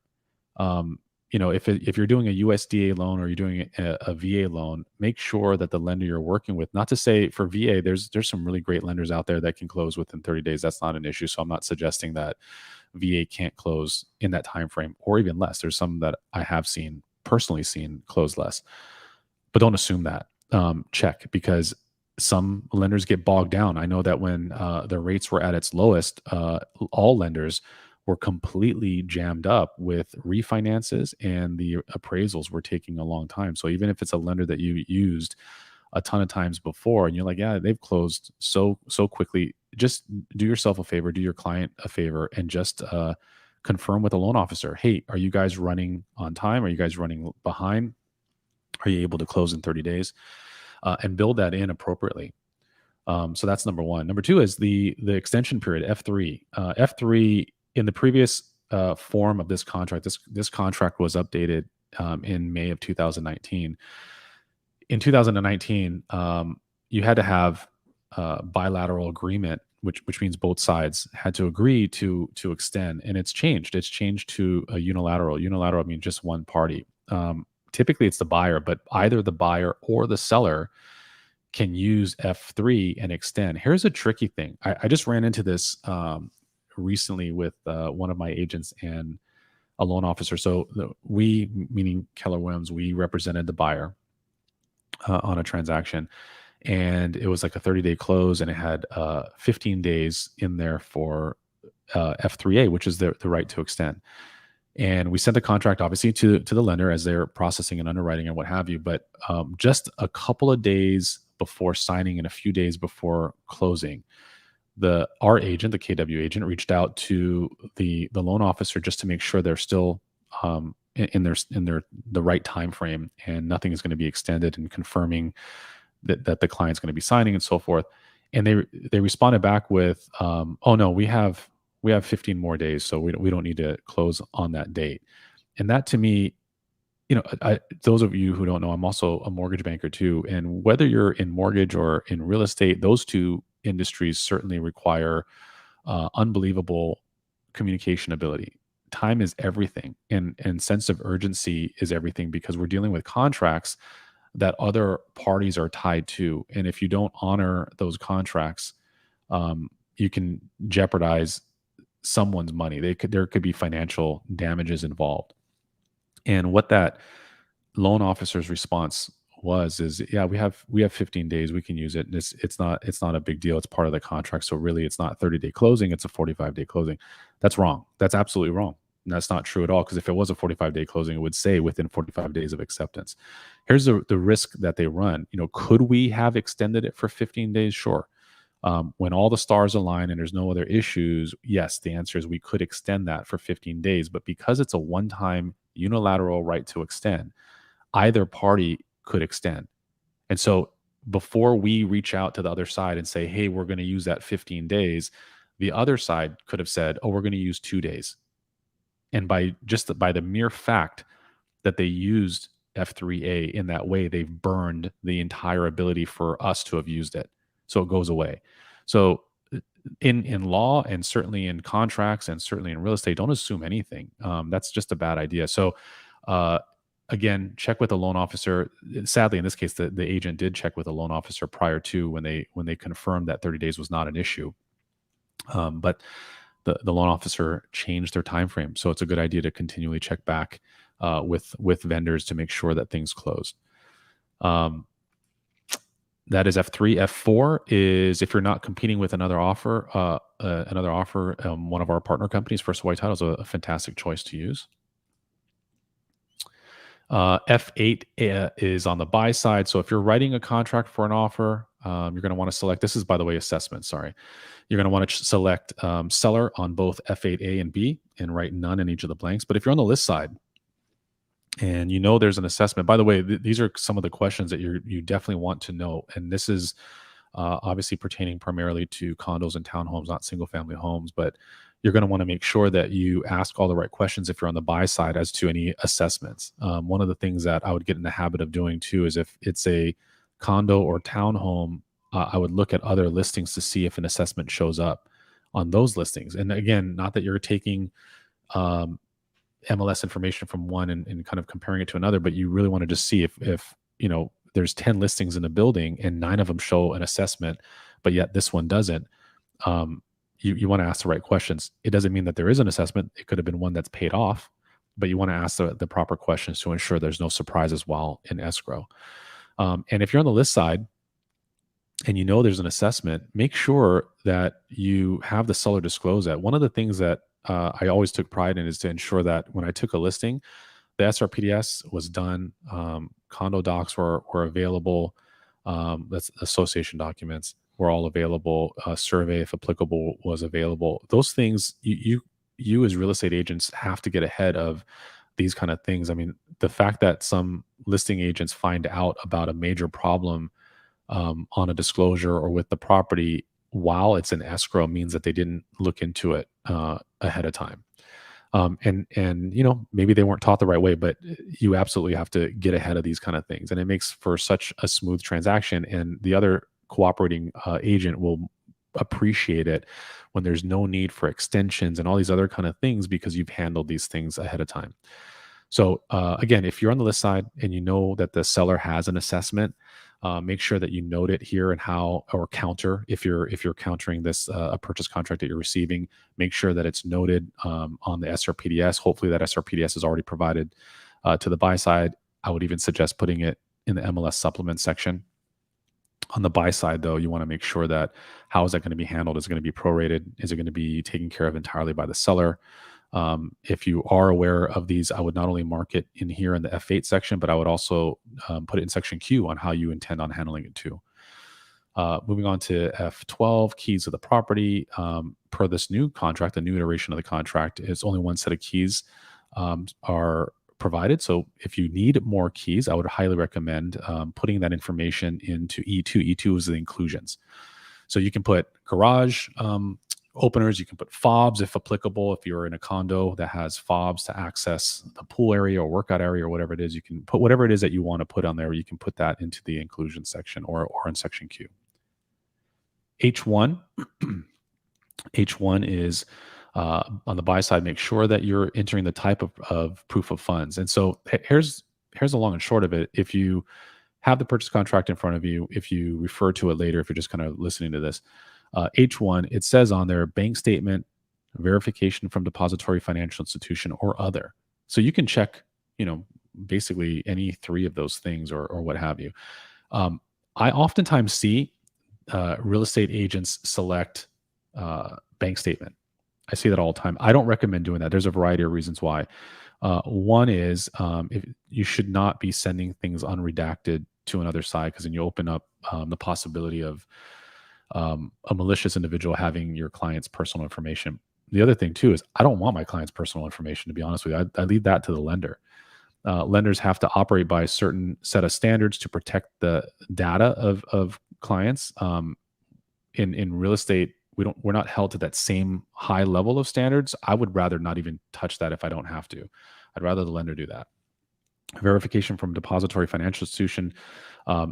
If you're doing a USDA loan or you're doing a VA loan, make sure that the lender you're working with, not to say for VA, there's some really great lenders out there that can close within 30 days. That's not an issue. So I'm not suggesting that VA can't close in that time frame, or even less. There's some that I have personally seen close less, but don't assume that. Check, because some lenders get bogged down. I know that when the rates were at its lowest, all lenders were completely jammed up with refinances, and the appraisals were taking a long time. So even if it's a lender that you used a ton of times before, and you're like, yeah, they've closed so quickly, just do yourself a favor, do your client a favor, and just confirm with a loan officer, hey, are you guys running on time? Are you guys running behind? Are you able to close in 30 days? And build that in appropriately. So that's number one. Number two is the extension period, F3. F3, in the previous form of this contract, this contract was updated in May of 2019. In 2019, you had to have bilateral agreement, which means both sides had to agree to extend, and it's changed. It's changed to a unilateral. Unilateral means just one party. Typically, it's the buyer, but either the buyer or the seller can use F3 and extend. Here's a tricky thing. I just ran into this recently with one of my agents and a loan officer. So we, meaning Keller Williams, we represented the buyer on a transaction, and it was like a 30-day close, and it had 15 days in there for F3A, which is the right to extend. And we sent the contract, obviously, to the lender as they're processing and underwriting and what have you. But just a couple of days before signing and a few days before closing, our agent, the KW agent, reached out to the loan officer just to make sure they're still in the right time frame and nothing is going to be extended, and confirming that the client's going to be signing and so forth. And they responded back with, oh no, we have we have 15 more days, so we don't need to close on that date. And that to me, those of you who don't know, I'm also a mortgage banker too. And whether you're in mortgage or in real estate, those two industries certainly require unbelievable communication ability. Time is everything, and sense of urgency is everything because we're dealing with contracts that other parties are tied to. And if you don't honor those contracts, you can jeopardize someone's money. There could be financial damages involved. And what that loan officer's response was is, yeah, we have 15 days, we can use it. And it's not a big deal. It's part of the contract. So really it's not 30-day closing, it's a 45-day closing. That's wrong. That's absolutely wrong. And that's not true at all. Because if it was a 45-day closing, it would say within 45 days of acceptance. Here's the risk that they run. Could we have extended it for 15 days? Sure. When all the stars align and there's no other issues, yes, the answer is we could extend that for 15 days. But because it's a one-time unilateral right to extend, either party could extend. And so before we reach out to the other side and say, hey, we're going to use that 15 days, the other side could have said, oh, we're going to use 2 days. And by the mere fact that they used F3A in that way, they've burned the entire ability for us to have used it. So it goes away. So in law and certainly in contracts and certainly in real estate, don't assume anything. That's just a bad idea. So again, check with the loan officer. Sadly, in this case, the agent did check with the loan officer prior to when they confirmed that 30 days was not an issue. But the loan officer changed their time frame, so it's a good idea to continually check back with vendors to make sure that things close. That is F3. F4 is if you're not competing with another offer. One of our partner companies, First White Title, is a fantastic choice to use. F8 is on the buy side. So if you're writing a contract for an offer, you're going to want to select, this is, by the way, assessment, sorry. You're going to want to select seller on both F8A and B and write none in each of the blanks. But if you're on the list side and there's an assessment, by the way, these are some of the questions that you definitely want to know. And this is obviously pertaining primarily to condos and townhomes, not single family homes, but you're going to want to make sure that you ask all the right questions if you're on the buy side as to any assessments. One of the things that I would get in the habit of doing too is if it's a condo or townhome, I would look at other listings to see if an assessment shows up on those listings. And again, not that you're taking MLS information from one and kind of comparing it to another, but you really want to just see if there's 10 listings in the building and 9 of them show an assessment, but yet this one doesn't. You want to ask the right questions. It doesn't mean that there is an assessment. It could have been one that's paid off, but you want to ask the proper questions to ensure there's no surprises while in escrow. And if you're on the list side and there's an assessment, make sure that you have the seller disclose that. One of the things that I always took pride in is to ensure that when I took a listing, the SRPDS was done, condo docs were available, that's association documents were all available, survey, if applicable, was available. Those things, you as real estate agents have to get ahead of these kind of things. I mean, the fact that some listing agents find out about a major problem on a disclosure or with the property while it's in escrow means that they didn't look into it ahead of time. And maybe they weren't taught the right way, but you absolutely have to get ahead of these kind of things. And it makes for such a smooth transaction, and the other cooperating agent will appreciate it when there's no need for extensions and all these other kind of things because you've handled these things ahead of time. So again, if you're on the list side and you know that the seller has an assessment, make sure that you note it here and how, or counter if you're countering this a purchase contract that you're receiving. Make sure that it's noted on the SRPDS. Hopefully that SRPDS is already provided to the buy side. I would even suggest putting it in the MLS supplement section. On the buy side, though, you want to make sure that how is that going to be handled? Is it going to be prorated? Is it going to be taken care of entirely by the seller? If you are aware of these, I would not only mark it in here in the F8 section, but I would also put it in section Q on how you intend on handling it too. Moving on to F12, keys of the property. Per this new contract, the new iteration of the contract, is only one set of keys are provided. So if you need more keys, I would highly recommend putting that information into E2. E2 is the inclusions. So you can put garage, openers. You can put fobs if applicable. If you're in a condo that has fobs to access the pool area or workout area or whatever it is, you can put whatever it is that you want to put on there. You can put that into the inclusion section or in section Q. H1. H1 is on the buy side, make sure that you're entering the type of proof of funds. And so here's the long and short of it. If you have the purchase contract in front of you, if you refer to it later, if you're just kind of listening to this, H1, it says on there, bank statement, verification from depository financial institution or other. So you can check, basically any three of those things or what have you. I oftentimes see real estate agents select bank statement. I see that all the time. I don't recommend doing that. There's a variety of reasons why. One is if you should not be sending things unredacted to another side, because then you open up the possibility of a malicious individual having your client's personal information. The other thing too is I don't want my client's personal information, to be honest with you. I leave that to the lender. Lenders have to operate by a certain set of standards to protect the data of clients. In real estate, we're not held to that same high level of standards. I would rather not even touch that if I don't have to. I'd rather the lender do that. Verification from depository financial institution,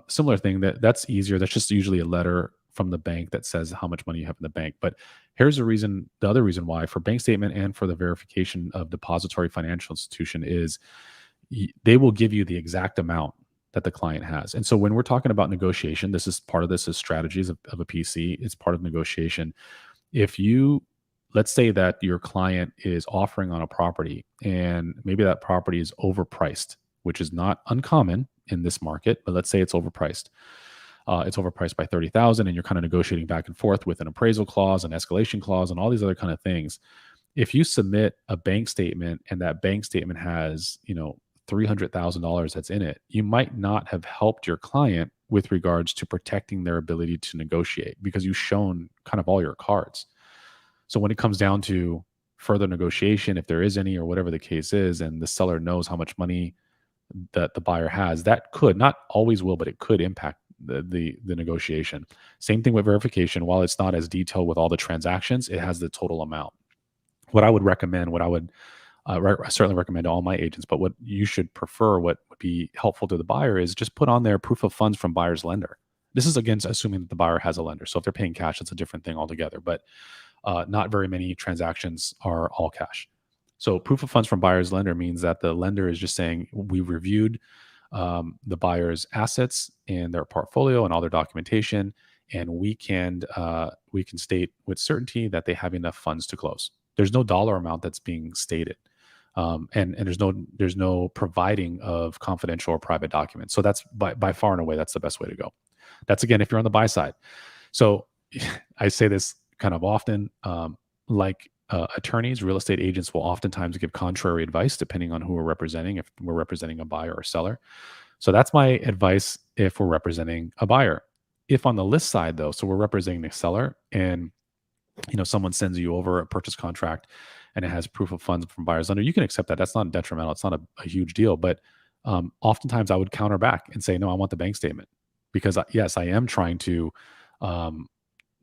similar thing. That's easier. That's just usually a letter from the bank that says how much money you have in the bank. But here's the other reason why for bank statement and for the verification of depository financial institution is they will give you the exact amount that the client has. And so when we're talking about negotiation, this is part of this is strategies of a PC. It's part of negotiation. Let's say that your client is offering on a property and maybe that property is overpriced, which is not uncommon in this market, but let's say it's overpriced. It's overpriced by 30,000 and you're kind of negotiating back and forth with an appraisal clause, an escalation clause, and all these other kind of things. If you submit a bank statement and that bank statement has, $300,000 that's in it, you might not have helped your client with regards to protecting their ability to negotiate because you've shown kind of all your cards. So when it comes down to further negotiation, if there is any or whatever the case is, and the seller knows how much money that the buyer has, that could, not always will, but it could impact the negotiation. Same thing with verification. While it's not as detailed with all the transactions, it has the total amount. What I would recommend, I certainly recommend to all my agents, but what you should prefer, what would be helpful to the buyer is just put on their proof of funds from buyer's lender. This is again assuming that the buyer has a lender. So if they're paying cash, it's a different thing altogether. But not very many transactions are all cash. So proof of funds from buyer's lender means that the lender is just saying we reviewed the buyer's assets and their portfolio and all their documentation, and we can state with certainty that they have enough funds to close. There's no dollar amount that's being stated. And there's no providing of confidential or private documents. So that's by far and away, that's the best way to go. That's again, if you're on the buy side. So I say this kind of often, attorneys, real estate agents will oftentimes give contrary advice depending on who we're representing, if we're representing a buyer or seller. So that's my advice if we're representing a buyer. If on the list side though, so we're representing a seller and someone sends you over a purchase contract and it has proof of funds from buyer's lender, you can accept that. That's not detrimental. It's not a huge deal. But oftentimes I would counter back and say, no, I want the bank statement because yes, I am trying to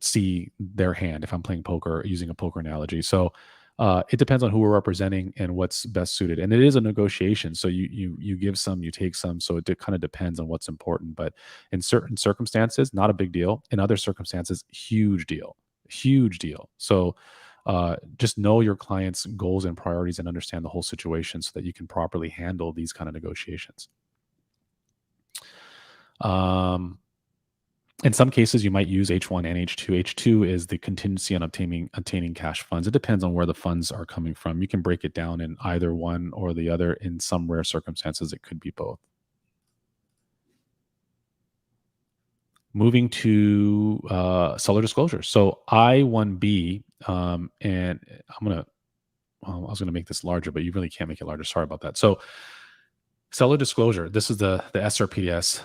see their hand if I'm playing poker, using a poker analogy. So it depends on who we're representing and what's best suited. And it is a negotiation. So you give some, you take some. So it kind of depends on what's important. But in certain circumstances, not a big deal. In other circumstances, huge deal. So just know your client's goals and priorities and understand the whole situation so that you can properly handle these kind of negotiations. In some cases, you might use H1 and H2. H2 is the contingency on obtaining cash funds. It depends on where the funds are coming from. You can break it down in either one or the other. In some rare circumstances, it could be both. Moving to seller disclosure. So I1B, and I was gonna make this larger, but you really can't make it larger. Sorry about that. So seller disclosure. This is the SRPDS.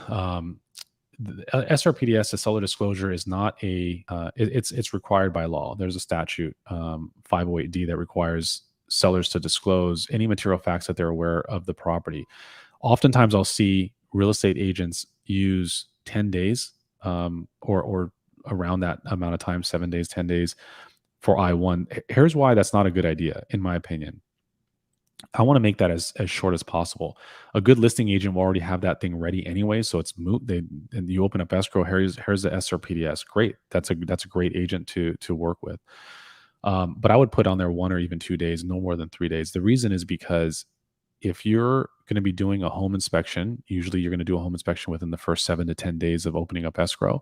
The SRPDS, the seller disclosure, is not it's required by law. There's a statute, 508D, that requires sellers to disclose any material facts that they're aware of the property. Oftentimes, I'll see real estate agents use 10 days or around that amount of time, 7 days, 10 days, for I-1. Here's why that's not a good idea, in my opinion. I want to make that as short as possible. A good listing agent will already have that thing ready anyway, so it's moot. And you open up escrow. Here's the SRPDS. Great, that's a great agent to work with. But I would put on there 1 or even 2 days, no more than 3 days. The reason is because if you're going to be doing a home inspection, usually you're going to do a home inspection within the first 7 to 10 days of opening up escrow.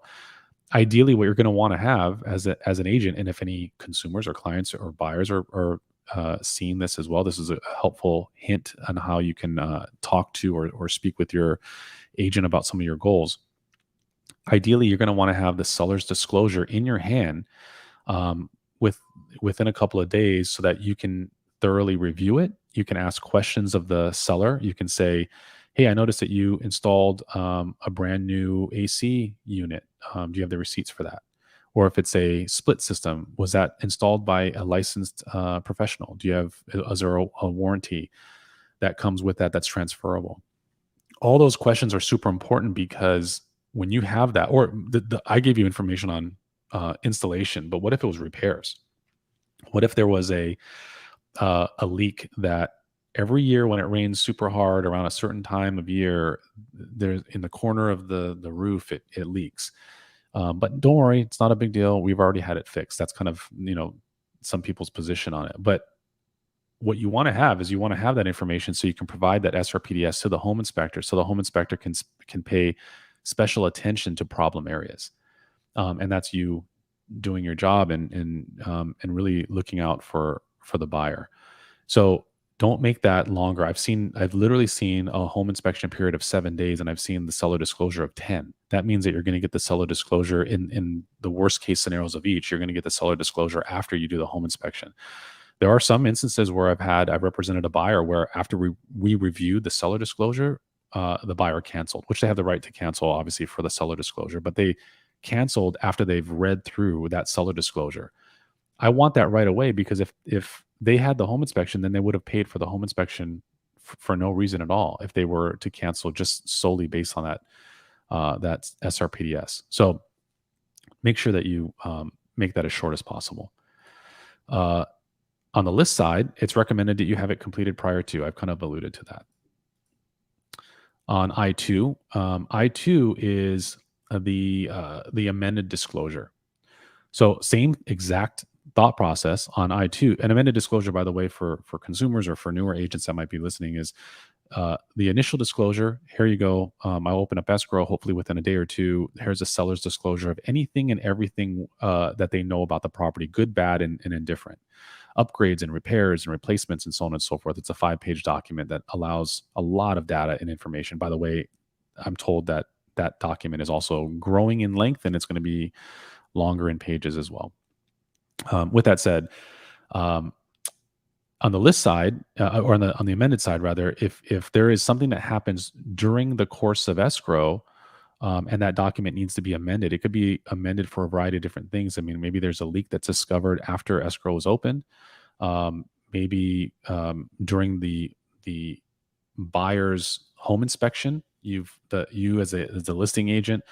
Ideally, what you're going to want to have as an agent, and if any consumers or clients or buyers are seeing this as well, this is a helpful hint on how you can talk to or speak with your agent about some of your goals. Ideally, you're going to want to have the seller's disclosure in your hand um, within a couple of days so that you can thoroughly review it. You can ask questions of the seller. You can say, hey, I noticed that you installed a brand new AC unit. Do you have the receipts for that? Or if it's a split system, was that installed by a licensed professional? Is there a warranty that comes with that that's transferable? All those questions are super important because when you have that, or I gave you information on installation, but what if it was repairs? What if there was a leak that every year when it rains super hard around a certain time of year, there's in the corner of the roof, it leaks. But don't worry, it's not a big deal. We've already had it fixed. That's kind of, some people's position on it. But what you want to have is you want to have that information so you can provide that SRPDS to the home inspector, so the home inspector can pay special attention to problem areas. And that's you doing your job and really looking out for the buyer. So don't make that longer. I've literally seen a home inspection period of 7 days, and I've seen the seller disclosure of 10. That means that you're going to get the seller disclosure in the worst case scenarios of each. You're going to get the seller disclosure after you do the home inspection. There are some instances where I've represented a buyer where after we reviewed the seller disclosure, the buyer canceled, which they have the right to cancel, obviously, for the seller disclosure, but they canceled after they've read through that seller disclosure. I want that right away because if they had the home inspection, then they would have paid for the home inspection for no reason at all if they were to cancel just solely based on that SRPDS. So make sure that you make that as short as possible. On the list side, it's recommended that you have it completed prior to. I've kind of alluded to that. On I-2, I-2 is the amended disclosure. So same exact thought process on I-2. An amended disclosure, by the way, for consumers or for newer agents that might be listening, is the initial disclosure. Here you go. I'll open up escrow hopefully within a day or two. Here's a seller's disclosure of anything and everything that they know about the property, good, bad, and indifferent. Upgrades and repairs and replacements and so on and so forth. It's a 5-page document that allows a lot of data and information. By the way, I'm told that that document is also growing in length and it's going to be longer in pages as well. With that said, on the list side, or on the amended side rather, if there is something that happens during the course of escrow, and that document needs to be amended, it could be amended for a variety of different things. I mean, maybe there's a leak that's discovered after escrow is open. Maybe during the buyer's home inspection, you as a listing agent,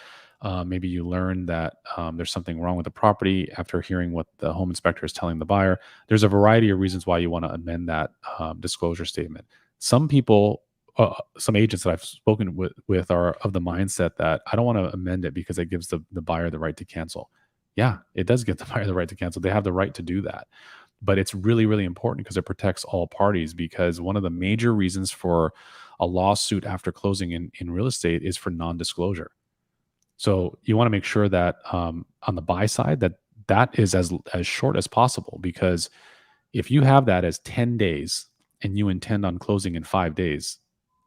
maybe you learn that there's something wrong with the property after hearing what the home inspector is telling the buyer. There's a variety of reasons why you want to amend that disclosure statement. Some people, some agents that I've spoken with are of the mindset that I don't want to amend it because it gives the buyer the right to cancel. Yeah, it does give the buyer the right to cancel. They have the right to do that. But it's really, really important because it protects all parties, because one of the major reasons for a lawsuit after closing in real estate is for non-disclosure. So you want to make sure that on the buy side that is as short as possible, because if you have that as 10 days and you intend on closing in 5 days,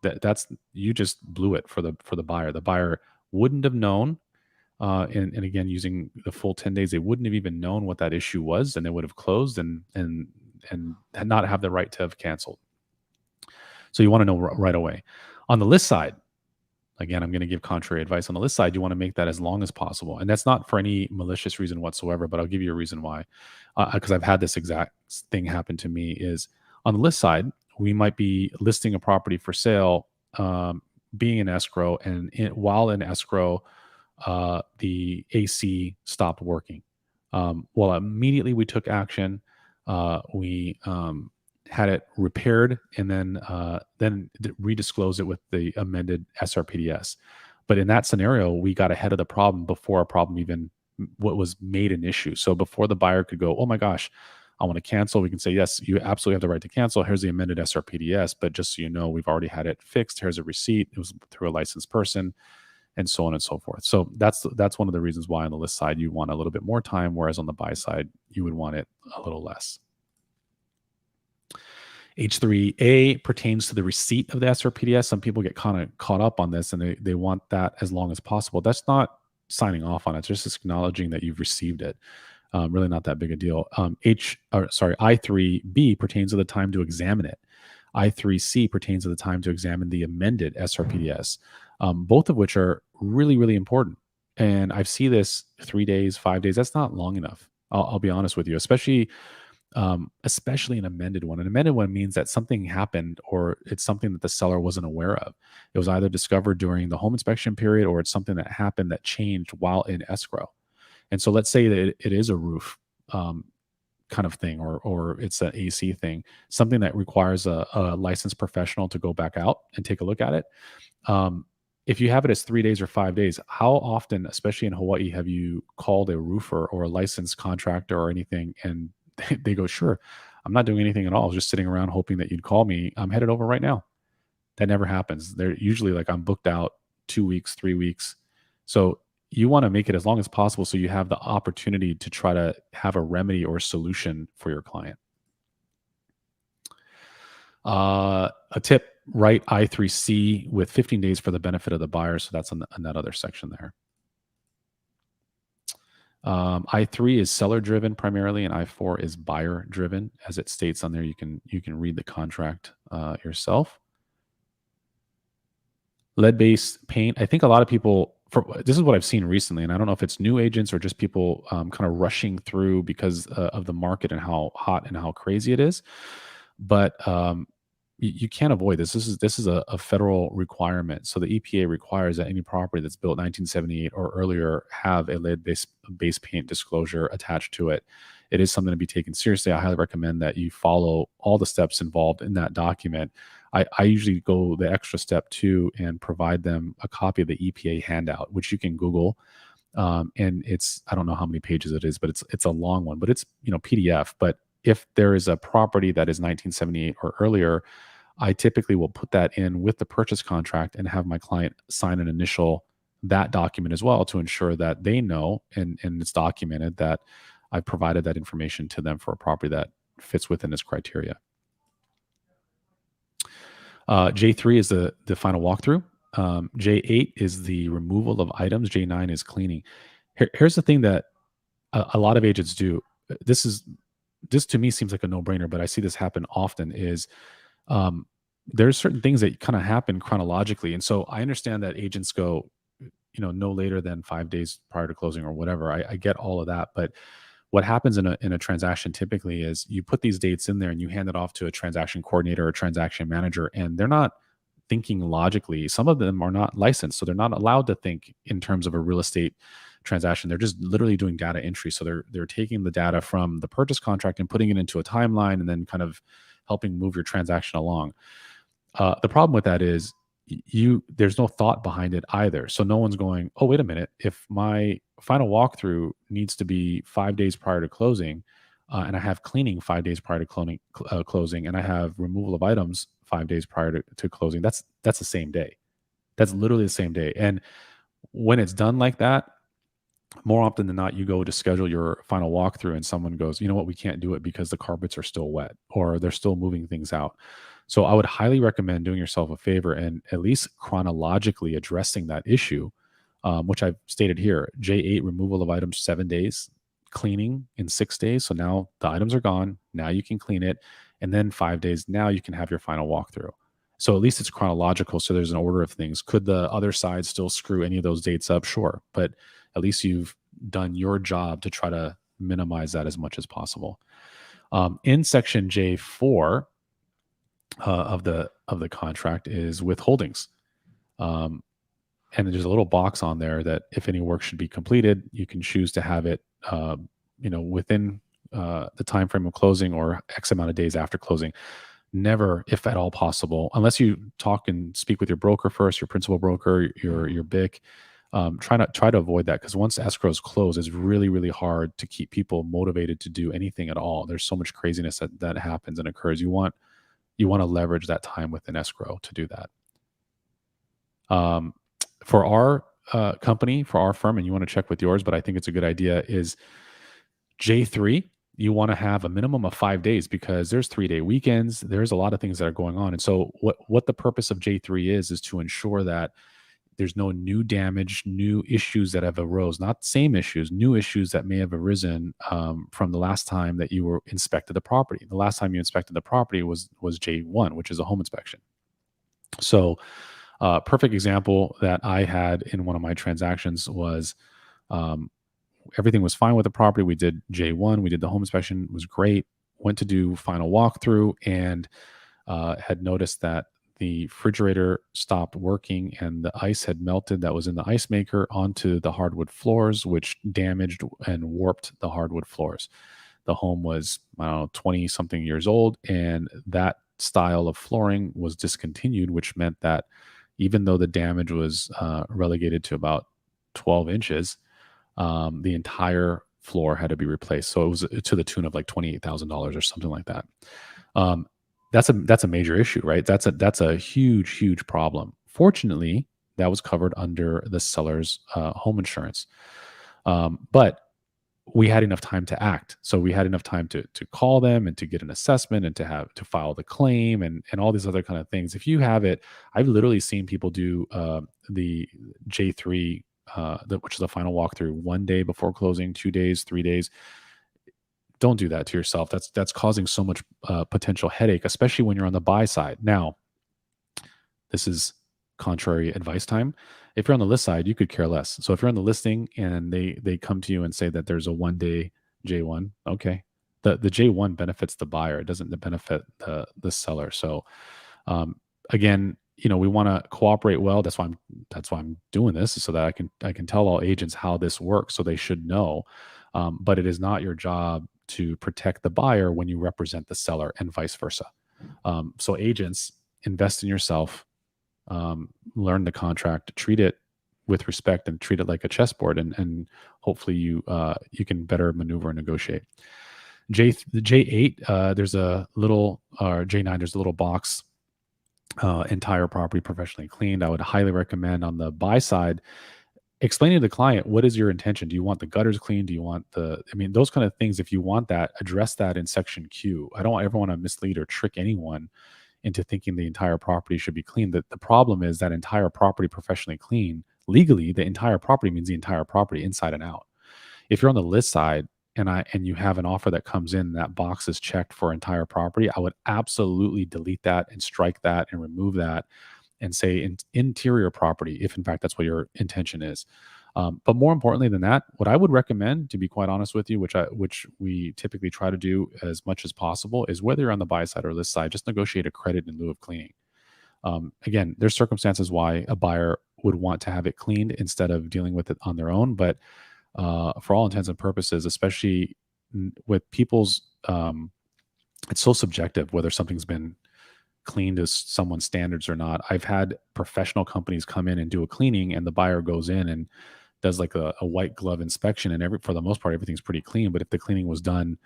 that's you just blew it for the buyer. The buyer wouldn't have known, and again, using the full 10 days, they wouldn't have even known what that issue was, and they would have closed and not have the right to have canceled. So you want to know right away. On the list side, again, I'm going to give contrary advice. On the list side, you want to make that as long as possible. And that's not for any malicious reason whatsoever, but I'll give you a reason why. Because I've had this exact thing happen to me. Is on the list side, we might be listing a property for sale, being in escrow, and while in escrow, the AC stopped working. Well, immediately we took action. We had it repaired and then redisclosed it with the amended SRPDS. But in that scenario, we got ahead of the problem before a problem even what was made an issue. So before the buyer could go, oh my gosh, I want to cancel, we can say, yes, you absolutely have the right to cancel. Here's the amended SRPDS. But just so you know, we've already had it fixed. Here's a receipt. It was through a licensed person, and so on and so forth. So that's one of the reasons why on the list side you want a little bit more time, whereas on the buy side you would want it a little less. H3A pertains to the receipt of the SRPDS. Some people get kind of caught up on this and they want that as long as possible. That's not signing off on it. It's just acknowledging that you've received it. Really not that big a deal. I3B pertains to the time to examine it. I3C pertains to the time to examine the amended SRPDS, both of which are really, really important. And I see this 3 days, 5 days. That's not long enough. I'll be honest with you, especially an amended one. An amended one means that something happened or it's something that the seller wasn't aware of. It was either discovered during the home inspection period or it's something that happened that changed while in escrow. And so let's say that it is a roof kind of thing or it's an AC thing, something that requires a licensed professional to go back out and take a look at it. If you have it as 3 days or 5 days, how often, especially in Hawaii, have you called a roofer or a licensed contractor or anything and they go, sure, I'm not doing anything at all. I was just sitting around hoping that you'd call me. I'm headed over right now. That never happens. They're usually like, I'm booked out 2 weeks, 3 weeks. So you want to make it as long as possible so you have the opportunity to try to have a remedy or solution for your client. A tip, write I3C with 15 days for the benefit of the buyer. So that's on that other section there. I3 is seller driven primarily, and I4 is buyer driven. As it states on there, you can read the contract yourself. Lead-based paint. I think a lot of people, this is what I've seen recently, and I don't know if it's new agents or just people kind of rushing through because of the market and how hot and how crazy it is. But you can't avoid this. This is a federal requirement. So the EPA requires that any property that's built 1978 or earlier have a lead-based paint disclosure attached to it. It is something to be taken seriously. I highly recommend that you follow all the steps involved in that document. I usually go the extra step too and provide them a copy of the EPA handout, which you can Google. And it's, I don't know how many pages it is, but it's a long one, but it's, PDF. But if there is a property that is 1978 or earlier, I typically will put that in with the purchase contract and have my client sign an initial that document as well to ensure that they know and it's documented that I provided that information to them for a property that fits within this criteria. J3 is the final walkthrough. J8 is the removal of items. J9 is cleaning. Here's the thing that a lot of agents do. This to me seems like a no-brainer, but I see this happen often is there's certain things that kind of happen chronologically. And so I understand that agents go, no later than 5 days prior to closing or whatever. I get all of that. But what happens in a transaction typically is you put these dates in there and you hand it off to a transaction coordinator or transaction manager, and they're not thinking logically. Some of them are not licensed, so they're not allowed to think in terms of a real estate transaction. They're just literally doing data entry. So they're taking the data from the purchase contract and putting it into a timeline and then kind of helping move your transaction along. The problem with that is there's no thought behind it either. So no one's going, oh, wait a minute. If my final walkthrough needs to be 5 days prior to closing, and I have cleaning 5 days prior to closing, and I have removal of items 5 days prior to closing, that's the same day. That's literally the same day. And when it's done like that, more often than not, you go to schedule your final walkthrough and someone goes, you know what, we can't do it because the carpets are still wet or they're still moving things out. So I would highly recommend doing yourself a favor and at least chronologically addressing that issue, which I've stated here. J8, removal of items 7 days, cleaning in 6 days. So now the items are gone. Now you can clean it. And then 5 days, now you can have your final walkthrough. So at least it's chronological. So there's an order of things. Could the other side still screw any of those dates up? Sure. But at least you've done your job to try to minimize that as much as possible. In section J4 of the contract is withholdings. And there's a little box on there that if any work should be completed, you can choose to have it within the time frame of closing or X amount of days after closing. Never, if at all possible, unless you talk and speak with your broker first, your principal broker, your BIC. Try to avoid that, because once escrows close, it's really really hard to keep people motivated to do anything at all. There's so much craziness that happens and occurs. You want to leverage that time within escrow to do that. For our company, for our firm, and you want to check with yours, but I think it's a good idea, is J3. You want to have a minimum of 5 days, because there's 3-day weekends. There's a lot of things that are going on. And so what the purpose of J3 is to ensure that there's no new damage, new issues that have arose, not same issues, new issues that may have arisen from the last time that you were inspected the property. The last time you inspected the property was J1, which is a home inspection. So perfect example that I had in one of my transactions was everything was fine with the property. We did J1, we did the home inspection, it was great. Went to do final walkthrough and had noticed that the refrigerator stopped working and the ice had melted that was in the ice maker onto the hardwood floors, which damaged and warped the hardwood floors. The home was, I don't know, 20 something years old, and that style of flooring was discontinued, which meant that even though the damage was relegated to about 12 inches, the entire floor had to be replaced. So it was to the tune of like $28,000 or something like that. That's a major issue, right? That's a huge problem. Fortunately, that was covered under the seller's home insurance, but we had enough time to act. So we had enough time to call them and to get an assessment and to file the claim and all these other kind of things. If you have it, I've literally seen people do the J3, which is the final walkthrough, 1 day before closing, 2 days, 3 days. Don't do that to yourself. That's causing so much potential headache, especially when you're on the buy side. Now, this is contrary advice time. If you're on the list side, you could care less. So if you're on the listing and they come to you and say that there's a 1 day J1, okay. The J1 benefits the buyer. It doesn't benefit the seller. So again, we want to cooperate well. That's why I'm doing this, so that I can tell all agents how this works, so they should know. But it is not your job to protect the buyer when you represent the seller, and vice versa. So agents, invest in yourself, learn the contract, treat it with respect, and treat it like a chessboard, and hopefully you can better maneuver and negotiate. J8, there's a little, or J9, there's a little box, entire property professionally cleaned. I would highly recommend on the buy side, explaining to the client, what is your intention? Do you want the gutters clean? Do you want those kind of things? If you want that, address that in section Q. I don't ever want to mislead or trick anyone into thinking the entire property should be clean. The problem is that entire property professionally clean, legally, the entire property means the entire property inside and out. If you're on the list side and you have an offer that comes in, that box is checked for entire property, I would absolutely delete that and strike that and remove that and say interior property, if in fact that's what your intention is. But more importantly than that, what I would recommend, to be quite honest with you, which we typically try to do as much as possible, is whether you're on the buy side or list side, just negotiate a credit in lieu of cleaning. Again, there's circumstances why a buyer would want to have it cleaned instead of dealing with it on their own. But for all intents and purposes, especially with people's, it's so subjective whether something's been cleaned to someone's standards or not. I've had professional companies come in and do a cleaning, and the buyer goes in and does like a white glove inspection, and for the most part, everything's pretty clean. But if the cleaning was done,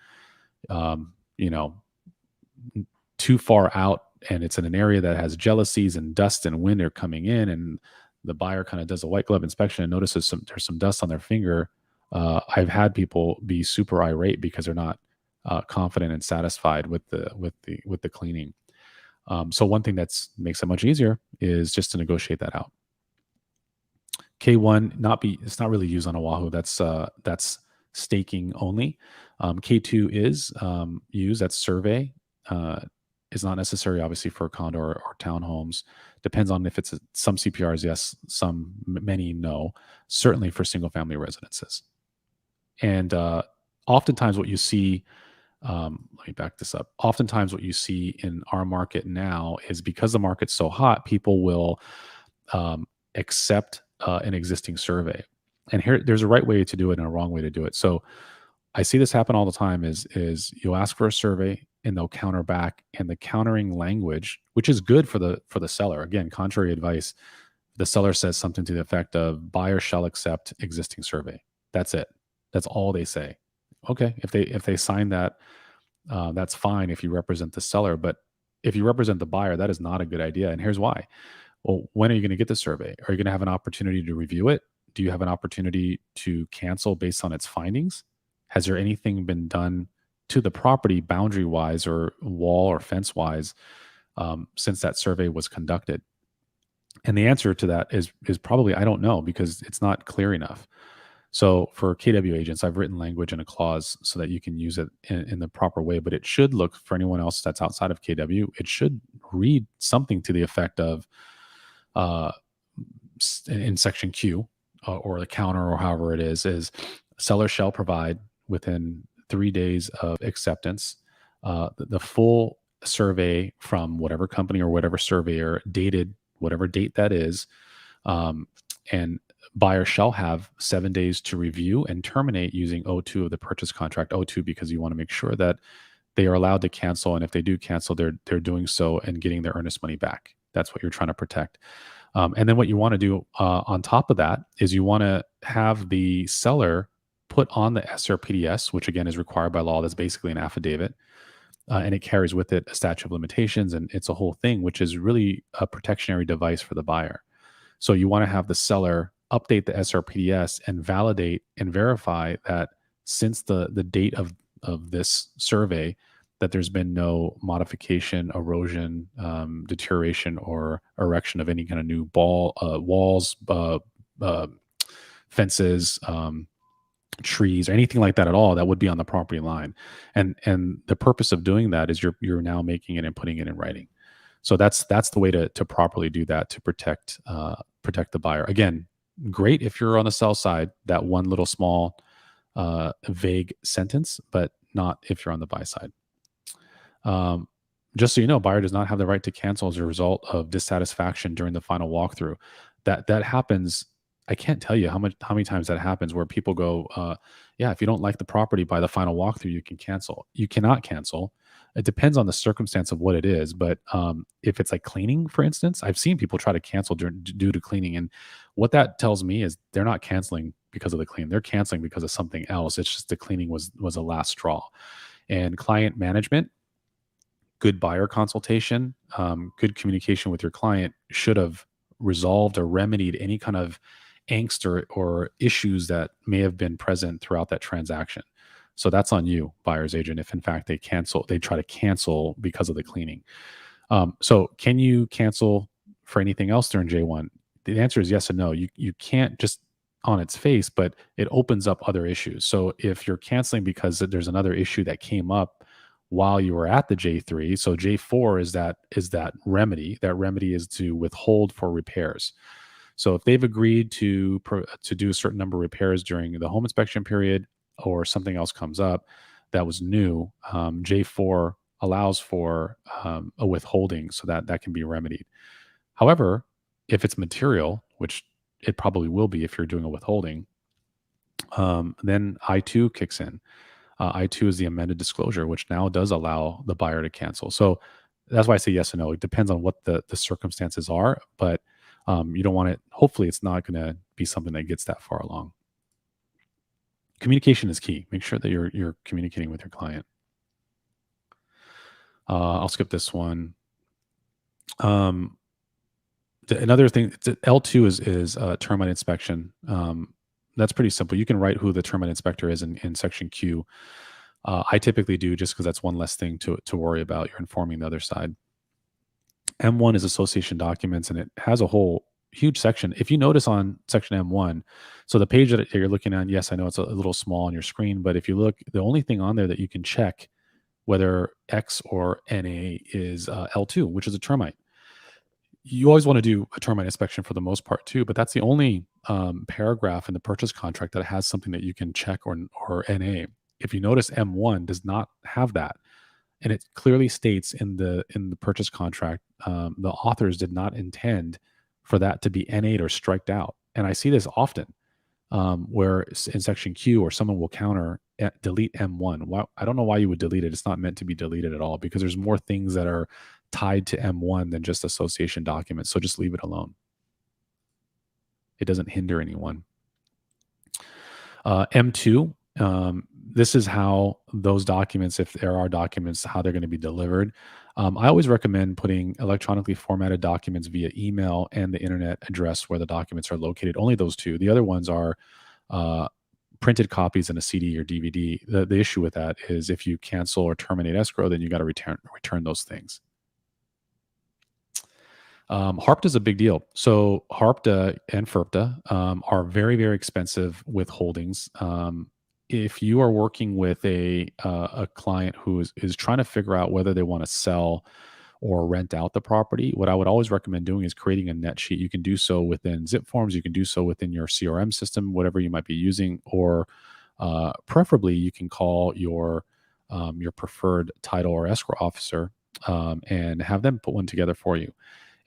too far out, and it's in an area that has jealousies and dust and wind are coming in, and the buyer kind of does a white glove inspection and notices there's some dust on their finger, I've had people be super irate because they're not confident and satisfied with the cleaning. So one thing that makes it much easier is just to negotiate that out. K1 it's not really used on Oahu. That's staking only. K2 is used. That's survey. Is not necessary, obviously, for condo or townhomes. Depends on if it's some CPRs, yes, many no. Certainly for single family residences. And oftentimes what you see, let me back this up. Oftentimes what you see in our market now is, because the market's so hot, people will accept an existing survey. And there's a right way to do it and a wrong way to do it. So I see this happen all the time is you'll ask for a survey and they'll counter back, and the countering language, which is good for the seller. Again, contrary advice, the seller says something to the effect of buyer shall accept existing survey. That's it. That's all they say. Okay, if they sign that, that's fine if you represent the seller, but if you represent the buyer, that is not a good idea. And here's why. Well, when are you going to get the survey? Are you going to have an opportunity to review it? Do you have an opportunity to cancel based on its findings? Has there anything been done to the property boundary wise or wall or fence wise since that survey was conducted? And the answer to that is probably I don't know because it's not clear enough. So for KW agents, I've written language in a clause so that you can use it in the proper way. But it should look for anyone else that's outside of KW. It should read something to the effect of uh, in section Q or the counter or however it is seller shall provide within 3 days of acceptance the full survey from whatever company or whatever surveyor dated whatever date that is, and buyer shall have 7 days to review and terminate using O2 of the purchase contract. O2 because you want to make sure that they are allowed to cancel, and if they do cancel, they're doing so and getting their earnest money back. That's what you're trying to protect. And then what you want to do on top of that is you want to have the seller put on the SRPDS, which again is required by law. That's basically an affidavit, and it carries with it a statute of limitations, and it's a whole thing, which is really a protectionary device for the buyer. So you want to have the seller update the SRPDS and validate and verify that since the date of this survey, that there's been no modification, erosion, deterioration, or erection of any kind of new walls, uh, fences, trees, or anything like that at all that would be on the property line. And the purpose of doing that is you're now making it and putting it in writing. So that's the way to properly do that to protect the buyer. Again, great if you're on the sell side, that one little small vague sentence, but not if you're on the buy side. Just so you know, buyer does not have the right to cancel as a result of dissatisfaction during the final walkthrough. That happens. I can't tell you how many times that happens where people go, yeah, if you don't like the property by the final walkthrough, you can cancel. You cannot cancel. It depends on the circumstance of what it is. But if it's like cleaning, for instance, I've seen people try to cancel due to cleaning. And what that tells me is they're not canceling because of the clean. They're canceling because of something else. It's just the cleaning was a last straw. And client management, good buyer consultation, good communication with your client should have resolved or remedied any kind of angst or issues that may have been present throughout that transaction. So that's on you, buyer's agent, if in fact they try to cancel because of the cleaning. So can you cancel for anything else during J1? The answer is yes and no. You can't just on its face, but it opens up other issues. So if you're canceling because there's another issue that came up while you were at the J3, so J4 is that remedy. That remedy is to withhold for repairs. So if they've agreed to do a certain number of repairs during the home inspection period, or something else comes up that was new, J4 allows for a withholding, so that can be remedied. However, if it's material, which it probably will be if you're doing a withholding, then I2 kicks in. I2 is the amended disclosure, which now does allow the buyer to cancel. So that's why I say yes and no. It depends on what the circumstances are, but you don't want it. Hopefully, it's not going to be something that gets that far along. Communication is key. Make sure that you're communicating with your client. I'll skip this one. Another thing, L2 is termite inspection. That's pretty simple. You can write who the termite inspector is in section Q. I typically do just because that's one less thing to worry about. You're informing the other side. M1 is association documents, and it has a whole huge section. If you notice on section M1, so the page that you're looking at, yes, I know it's a little small on your screen, but if you look, the only thing on there that you can check whether X or NA is L2, which is a termite. You always want to do a termite inspection for the most part too, but that's the only paragraph in the purchase contract that has something that you can check or NA. If you notice, M1 does not have that, and it clearly states in the purchase contract the authors did not intend for that to be NA'd or striked out. And I see this often. where in section Q, or someone will counter delete M1. Why, I don't know why you would delete it. It's not meant to be deleted at all, because there's more things that are tied to M1 than just association documents. So just leave it alone. It doesn't hinder anyone. M2, this is how those documents, if there are documents, how they're going to be delivered. I always recommend putting electronically formatted documents via email and the internet address where the documents are located. Only those two. The other ones are uh, printed copies in a CD or DVD. The issue with that is if you cancel or terminate escrow, then you got to return those things. HARPTA is a big deal. So HARPTA and FERPTA are very, very expensive withholdings. If you are working with a client who is trying to figure out whether they want to sell or rent out the property, what I would always recommend doing is creating a net sheet. You can do so within Zip Forms. You can do so within your CRM system, whatever you might be using, or preferably you can call your preferred title or escrow officer and have them put one together for you.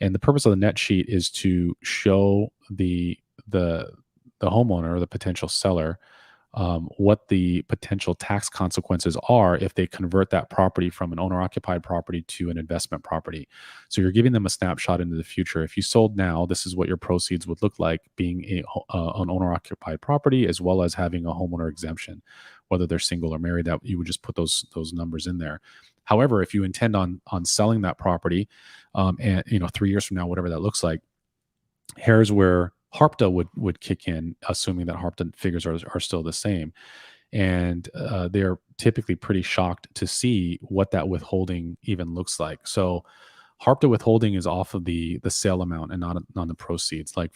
And the purpose of the net sheet is to show the homeowner or the potential seller what the potential tax consequences are if they convert that property from an owner occupied property to an investment property. So you're giving them a snapshot into the future. If you sold now, this is what your proceeds would look like being an owner occupied property, as well as having a homeowner exemption, whether they're single or married. That you would just put those numbers in there. However, if you intend on selling that property, and 3 years from now, whatever that looks like, here's where HARPTA would kick in, assuming that HARPTA figures are still the same. And they're typically pretty shocked to see what that withholding even looks like. So HARPTA withholding is off of the sale amount and not on the proceeds, like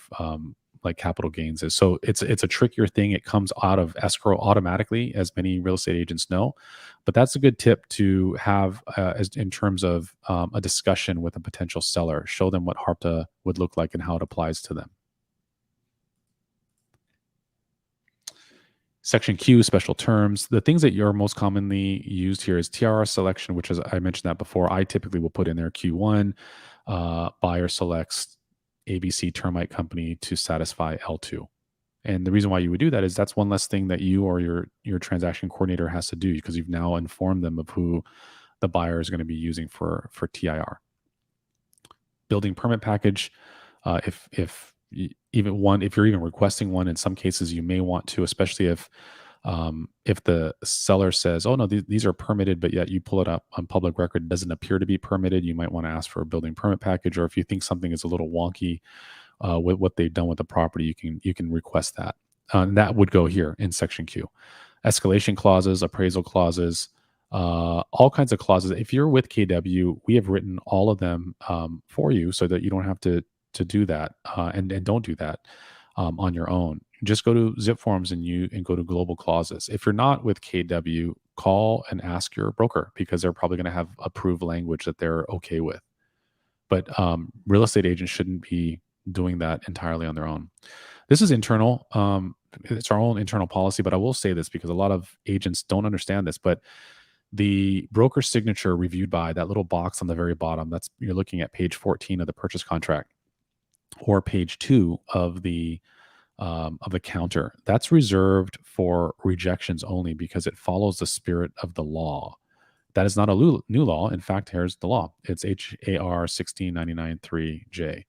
capital gains is. So it's a trickier thing. It comes out of escrow automatically, as many real estate agents know. But that's a good tip to have as in terms of a discussion with a potential seller. Show them what HARPTA would look like and how it applies to them. Section Q, special terms. The things that you're most commonly used here is TRR selection, which, as I mentioned that before, I typically will put in there Q1. Buyer selects ABC Termite Company to satisfy L2. And the reason why you would do that is that's one less thing that you or your transaction coordinator has to do, because you've now informed them of who the buyer is going to be using for TIR. Building permit package. If you're even requesting one, in some cases you may want to, especially if the seller says, "Oh no, these are permitted," but yet you pull it up on public record, it doesn't appear to be permitted. You might want to ask for a building permit package, or if you think something is a little wonky with what they've done with the property, you can request that. And that would go here in section Q. Escalation clauses, appraisal clauses, all kinds of clauses. If you're with KW, we have written all of them for you so that you don't have to do that and don't do that on your own. Just go to Zip Forms and go to global clauses. If you're not with KW, call and ask your broker, because they're probably going to have approved language that they're okay with. But real estate agents shouldn't be doing that entirely on their own. This is internal. It's our own internal policy, but I will say this because a lot of agents don't understand this. But the broker signature reviewed by, that little box on the very bottom, that's, you're looking at page 14 of the purchase contract, or page 2 of the counter, that's reserved for rejections only, because it follows the spirit of the law. That is not a new law. In fact, here's the law. It's HAR 16993J.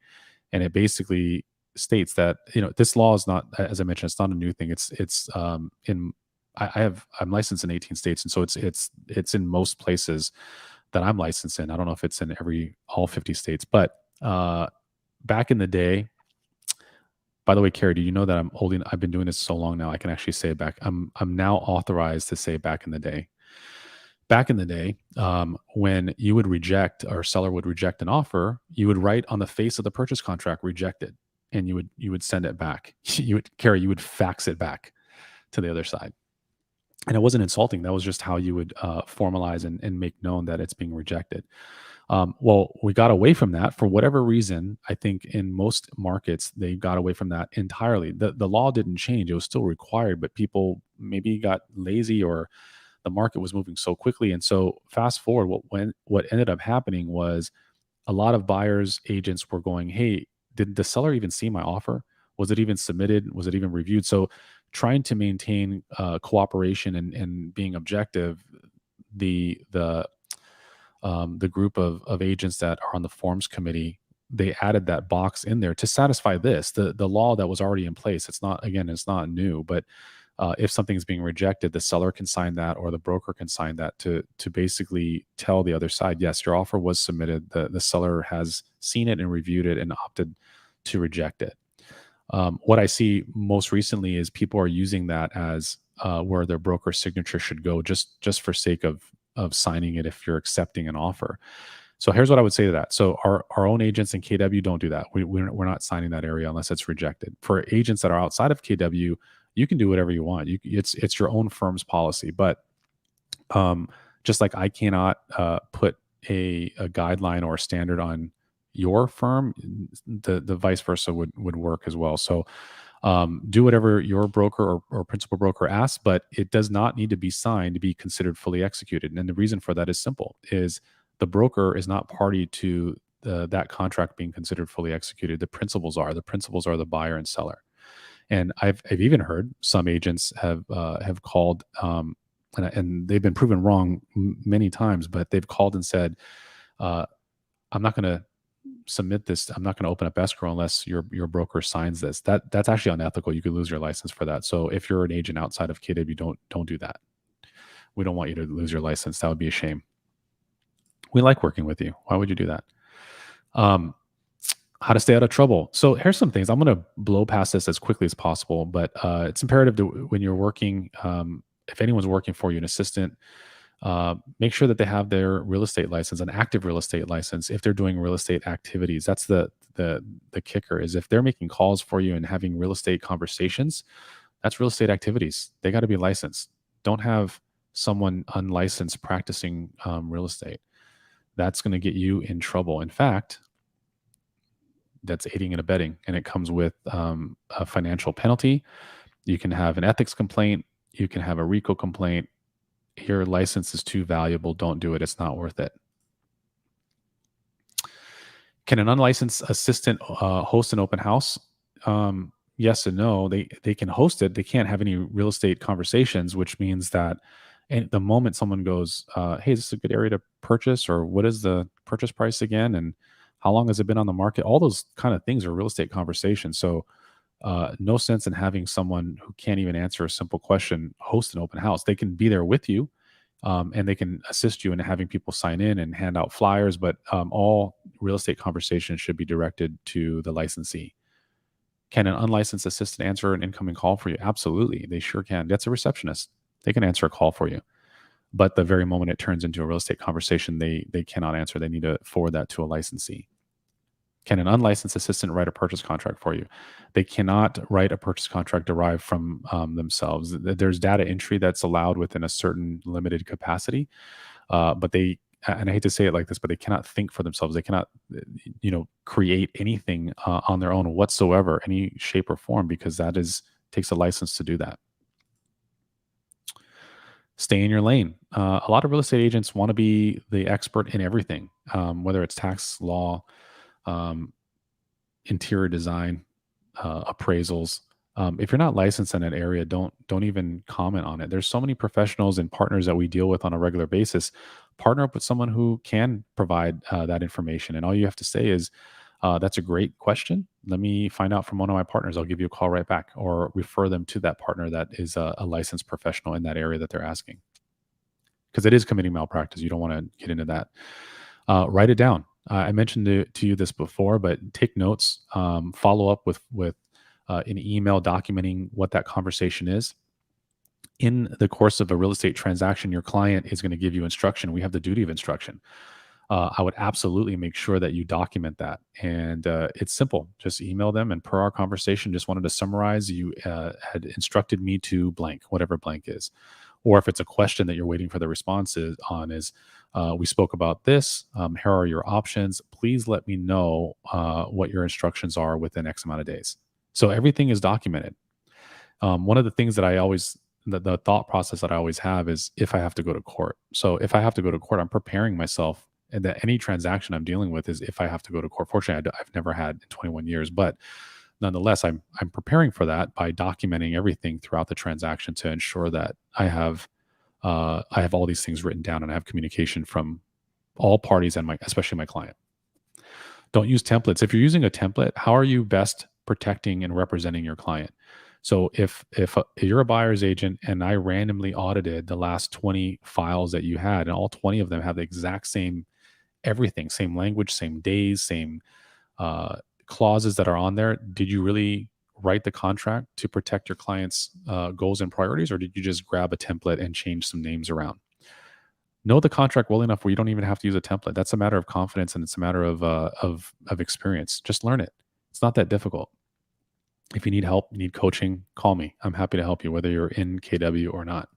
And it basically states that, this law is not, as I mentioned, it's not a new thing. I'm licensed in 18 states. And so it's in most places that I'm licensed in. I don't know if it's in all 50 states, but back in the day, by the way, Carrie, do you know that I've been doing this so long now, I can actually say it back. I'm now authorized to say back in the day. Back in the day, when you would reject, or seller would reject an offer, you would write on the face of the purchase contract, rejected, and you would send it back. You would fax it back to the other side. And it wasn't insulting. That was just how you would formalize and make known that it's being rejected. Well, we got away from that for whatever reason. I think in most markets, they got away from that entirely. The law didn't change. It was still required, but people maybe got lazy, or the market was moving so quickly. And so fast forward, what ended up happening was a lot of buyers agents were going, "Hey, did the seller even see my offer? Was it even submitted? Was it even reviewed? So trying to maintain cooperation and being objective, the group of agents that are on the forms committee, they added that box in there to satisfy this, the law that was already in place. It's not, again, it's not new, but if something's being rejected, the seller can sign that or the broker can sign that to basically tell the other side, yes, your offer was submitted. The seller has seen it and reviewed it and opted to reject it. What I see most recently is people are using that as where their broker signature should go, just for sake of signing it if you're accepting an offer. So here's what I would say to that. So our own agents in KW don't do that. We're not signing that area unless it's rejected. For agents that are outside of KW, you can do whatever you want. It's your own firm's policy. But just like I cannot put a guideline or a standard on your firm, the vice versa would work as well. So do whatever your broker or principal broker asks, but it does not need to be signed to be considered fully executed. And the reason for that is simple: is the broker is not party to that contract being considered fully executed. The principals are. The principals are the buyer and seller. And I've even heard some agents have called, and they've been proven wrong many times, but they've called and said, "I'm not going to submit this. I'm not going to open up escrow unless your broker signs this." That's actually unethical. You could lose your license for that. So if you're an agent outside of KW, don't do that. We don't want you to lose your license. That would be a shame. We like working with you. Why would you do that? How to stay out of trouble. So here's some things. I'm going to blow past this as quickly as possible, but it's imperative to, when you're working, if anyone's working for you, an assistant, make sure that they have their real estate license, an active real estate license. If they're doing real estate activities, that's the kicker, is if they're making calls for you and having real estate conversations, that's real estate activities. They got to be licensed. Don't have someone unlicensed practicing real estate. That's going to get you in trouble. In fact, that's aiding and abetting, and it comes with a financial penalty. You can have an ethics complaint. You can have a RICO complaint. Your license is too valuable. Don't do it. It's not worth it. Can an unlicensed assistant host an open house? Yes and no. They can host it. They can't have any real estate conversations, which means that the moment someone goes, hey, is this a good area to purchase? Or what is the purchase price again? And how long has it been on the market? All those kind of things are real estate conversations. So no sense in having someone who can't even answer a simple question host an open house. They can be there with you, and they can assist you in having people sign in and hand out flyers, but all real estate conversations should be directed to the licensee. Can an unlicensed assistant answer an incoming call for you? Absolutely. They sure can. That's a receptionist. They can answer a call for you. But the very moment it turns into a real estate conversation, they cannot answer. They need to forward that to a licensee. Can an unlicensed assistant write a purchase contract for you? They cannot write a purchase contract derived from themselves. There's data entry that's allowed within a certain limited capacity, but they, and I hate to say it like this, but they cannot think for themselves. They cannot, create anything on their own whatsoever, any shape or form, because that takes a license to do that. Stay in your lane. A lot of real estate agents want to be the expert in everything, whether it's tax law, interior design, appraisals. If you're not licensed in an area, don't even comment on it. There's so many professionals and partners that we deal with on a regular basis. Partner up with someone who can provide that information, and all you have to say is, "That's a great question. Let me find out from one of my partners. I'll give you a call right back," or refer them to that partner that is a licensed professional in that area that they're asking. Because it is committing malpractice. You don't want to get into that. Write it down. I mentioned to you this before, but take notes. Follow up with an email documenting what that conversation is. In the course of a real estate transaction, your client is going to give you instruction. We have the duty of instruction. I would absolutely make sure that you document that. And it's simple. Just email them. And per our conversation, just wanted to summarize, you had instructed me to blank, whatever blank is. Or if it's a question that you're waiting for the responses on, is we spoke about this. Here are your options. Please let me know what your instructions are within X amount of days. So everything is documented. One of the things that I always, the thought process that I always have is, if I have to go to court. So if I have to go to court, I'm preparing myself, and that any transaction I'm dealing with is if I have to go to court. Fortunately, I've never had in 21 years, but nonetheless, I'm preparing for that by documenting everything throughout the transaction to ensure that I have all these things written down and I have communication from all parties and especially my client. Don't use templates. If you're using a template, how are you best protecting and representing your client? So if you're a buyer's agent and I randomly audited the last 20 files that you had, and all 20 of them have the exact same everything, same language, same days, same uh, clauses that are on there, did you really write the contract to protect your client's goals and priorities, or did you just grab a template and change some names around? Know the contract well enough where you don't even have to use a template. That's a matter of confidence and it's a matter of experience. Just learn it. It's not that difficult. If you need help, need coaching, call me. I'm happy to help you, whether you're in KW or not.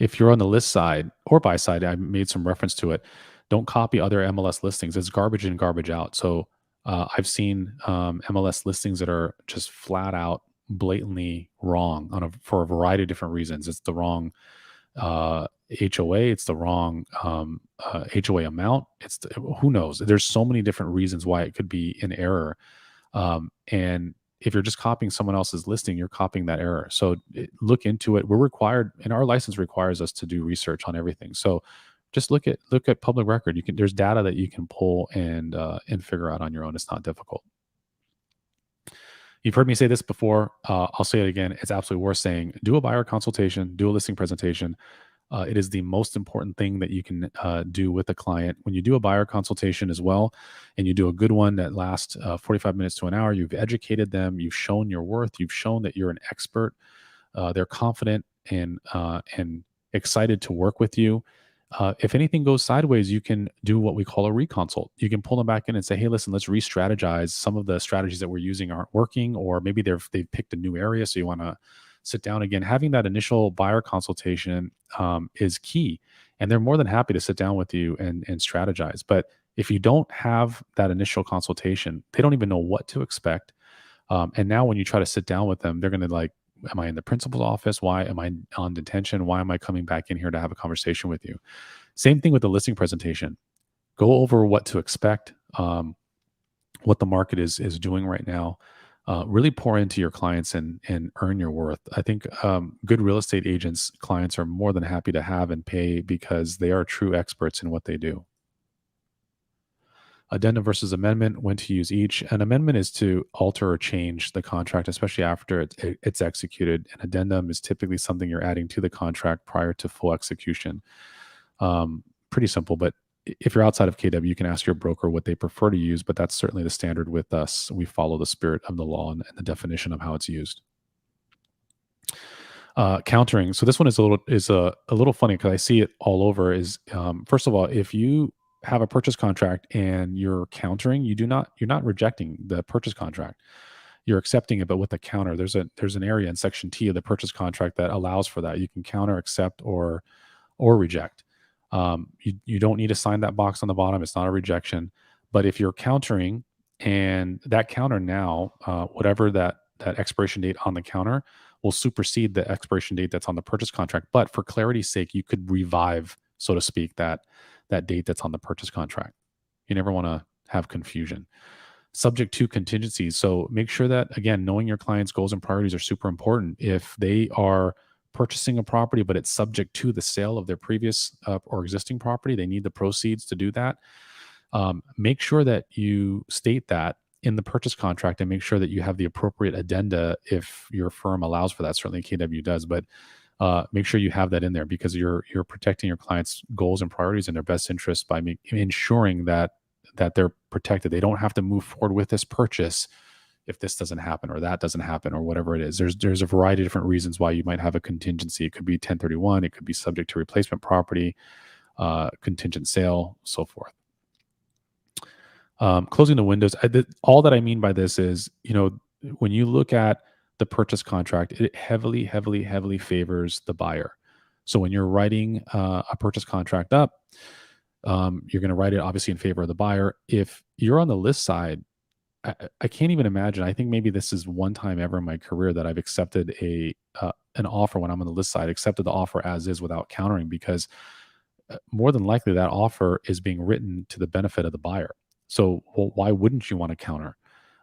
If you're on the list side or buy side, I made some reference to it. Don't copy other MLS listings. It's garbage in, garbage out. So I've seen MLS listings that are just flat out, blatantly wrong for a variety of different reasons. It's the wrong HOA. It's the wrong HOA amount. Who knows? There's so many different reasons why it could be in error. And if you're just copying someone else's listing, you're copying that error. So look into it. We're required, and our license requires us to do research on everything. So just look at public record. There's data that you can pull and figure out on your own. It's not difficult. You've heard me say this before. I'll say it again. It's absolutely worth saying. Do a buyer consultation. Do a listing presentation. It is the most important thing that you can do with a client. When you do a buyer consultation as well, and you do a good one that lasts 45 minutes to an hour, you've educated them, you've shown your worth, you've shown that you're an expert. They're confident and excited to work with you. If anything goes sideways, you can do what we call a reconsult. You can pull them back in and say, "Hey, listen, let's re-strategize. Some of the strategies that we're using aren't working, or maybe they've picked a new area, so you want to sit down again." Having that initial buyer consultation is key, and they're more than happy to sit down with you and strategize. But if you don't have that initial consultation, they don't even know what to expect. And now when you try to sit down with them, they're going to like, am I in the principal's office? Why am I on detention? Why am I coming back in here to have a conversation with you? Same thing with the listing presentation. Go over what to expect, what the market is doing right now. Really pour into your clients and earn your worth. I think good real estate agents clients are more than happy to have and pay because they are true experts in what they do. Addendum versus amendment, when to use each. An amendment is to alter or change the contract, especially after it's executed. An addendum is typically something you're adding to the contract prior to full execution. Pretty simple, but if you're outside of KW, you can ask your broker what they prefer to use, but that's certainly the standard with us. We follow the spirit of the law and the definition of how it's used. Countering. So this one is a little funny because I see it all over. First of all, if you have a purchase contract and you're countering, you're not rejecting the purchase contract. You're accepting it, but with a counter. There's an area in section T of the purchase contract that allows for that. You can counter, accept, or reject. You don't need to sign that box on the bottom. It's not a rejection. But if you're countering and that counter now, whatever that expiration date on the counter will supersede the expiration date that's on the purchase contract. But for clarity's sake, you could revive, so to speak, that date that's on the purchase contract. You never want to have confusion. Subject to contingencies. So make sure that, again, knowing your client's goals and priorities are super important. If they are purchasing a property, but it's subject to the sale of their previous or existing property, they need the proceeds to do that. Make sure that you state that in the purchase contract and make sure that you have the appropriate addenda if your firm allows for that. Certainly KW does, but make sure you have that in there because you're protecting your clients' goals and priorities in their best interest by ensuring that they're protected. They don't have to move forward with this purchase if this doesn't happen or that doesn't happen or whatever it is. There's a variety of different reasons why you might have a contingency. It could be 1031, it could be subject to replacement property, contingent sale, so forth. Closing the windows. All that I mean by this is, when you look at the purchase contract, it heavily, heavily, heavily favors the buyer. So when you're writing a purchase contract up, you're going to write it obviously in favor of the buyer. If you're on the list side, I can't even imagine. I think maybe this is one time ever in my career that I've accepted an offer when I'm on the list side, accepted the offer as is without countering, because more than likely that offer is being written to the benefit of the buyer. So why wouldn't you want to counter?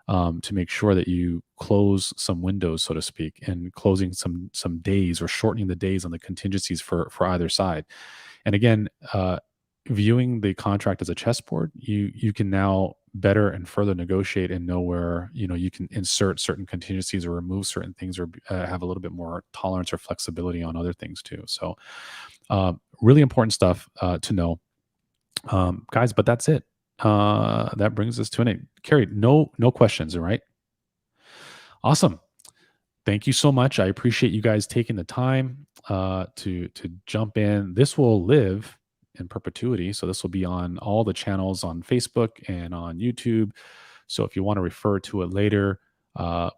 to make sure that you close some windows, so to speak, and closing some days or shortening the days on the contingencies for either side. And again, viewing the contract as a chessboard, you can now better and further negotiate and know where you can insert certain contingencies or remove certain things, or have a little bit more tolerance or flexibility on other things too. So, really important stuff to know, guys. But that's it. That brings us to an end. Carrie, no questions, all right? Awesome. Thank you so much. I appreciate you guys taking the time to jump in. This will live in perpetuity, so this will be on all the channels on Facebook and on YouTube. So if you want to refer to it later,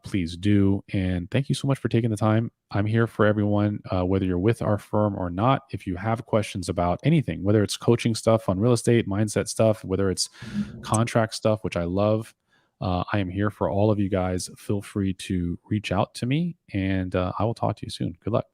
please do. And thank you so much for taking the time. I'm here for everyone, whether you're with our firm or not. If you have questions about anything, whether it's coaching stuff on real estate, mindset stuff, whether it's contract stuff, which I love, I am here for all of you guys. Feel free to reach out to me, and I will talk to you soon. Good luck.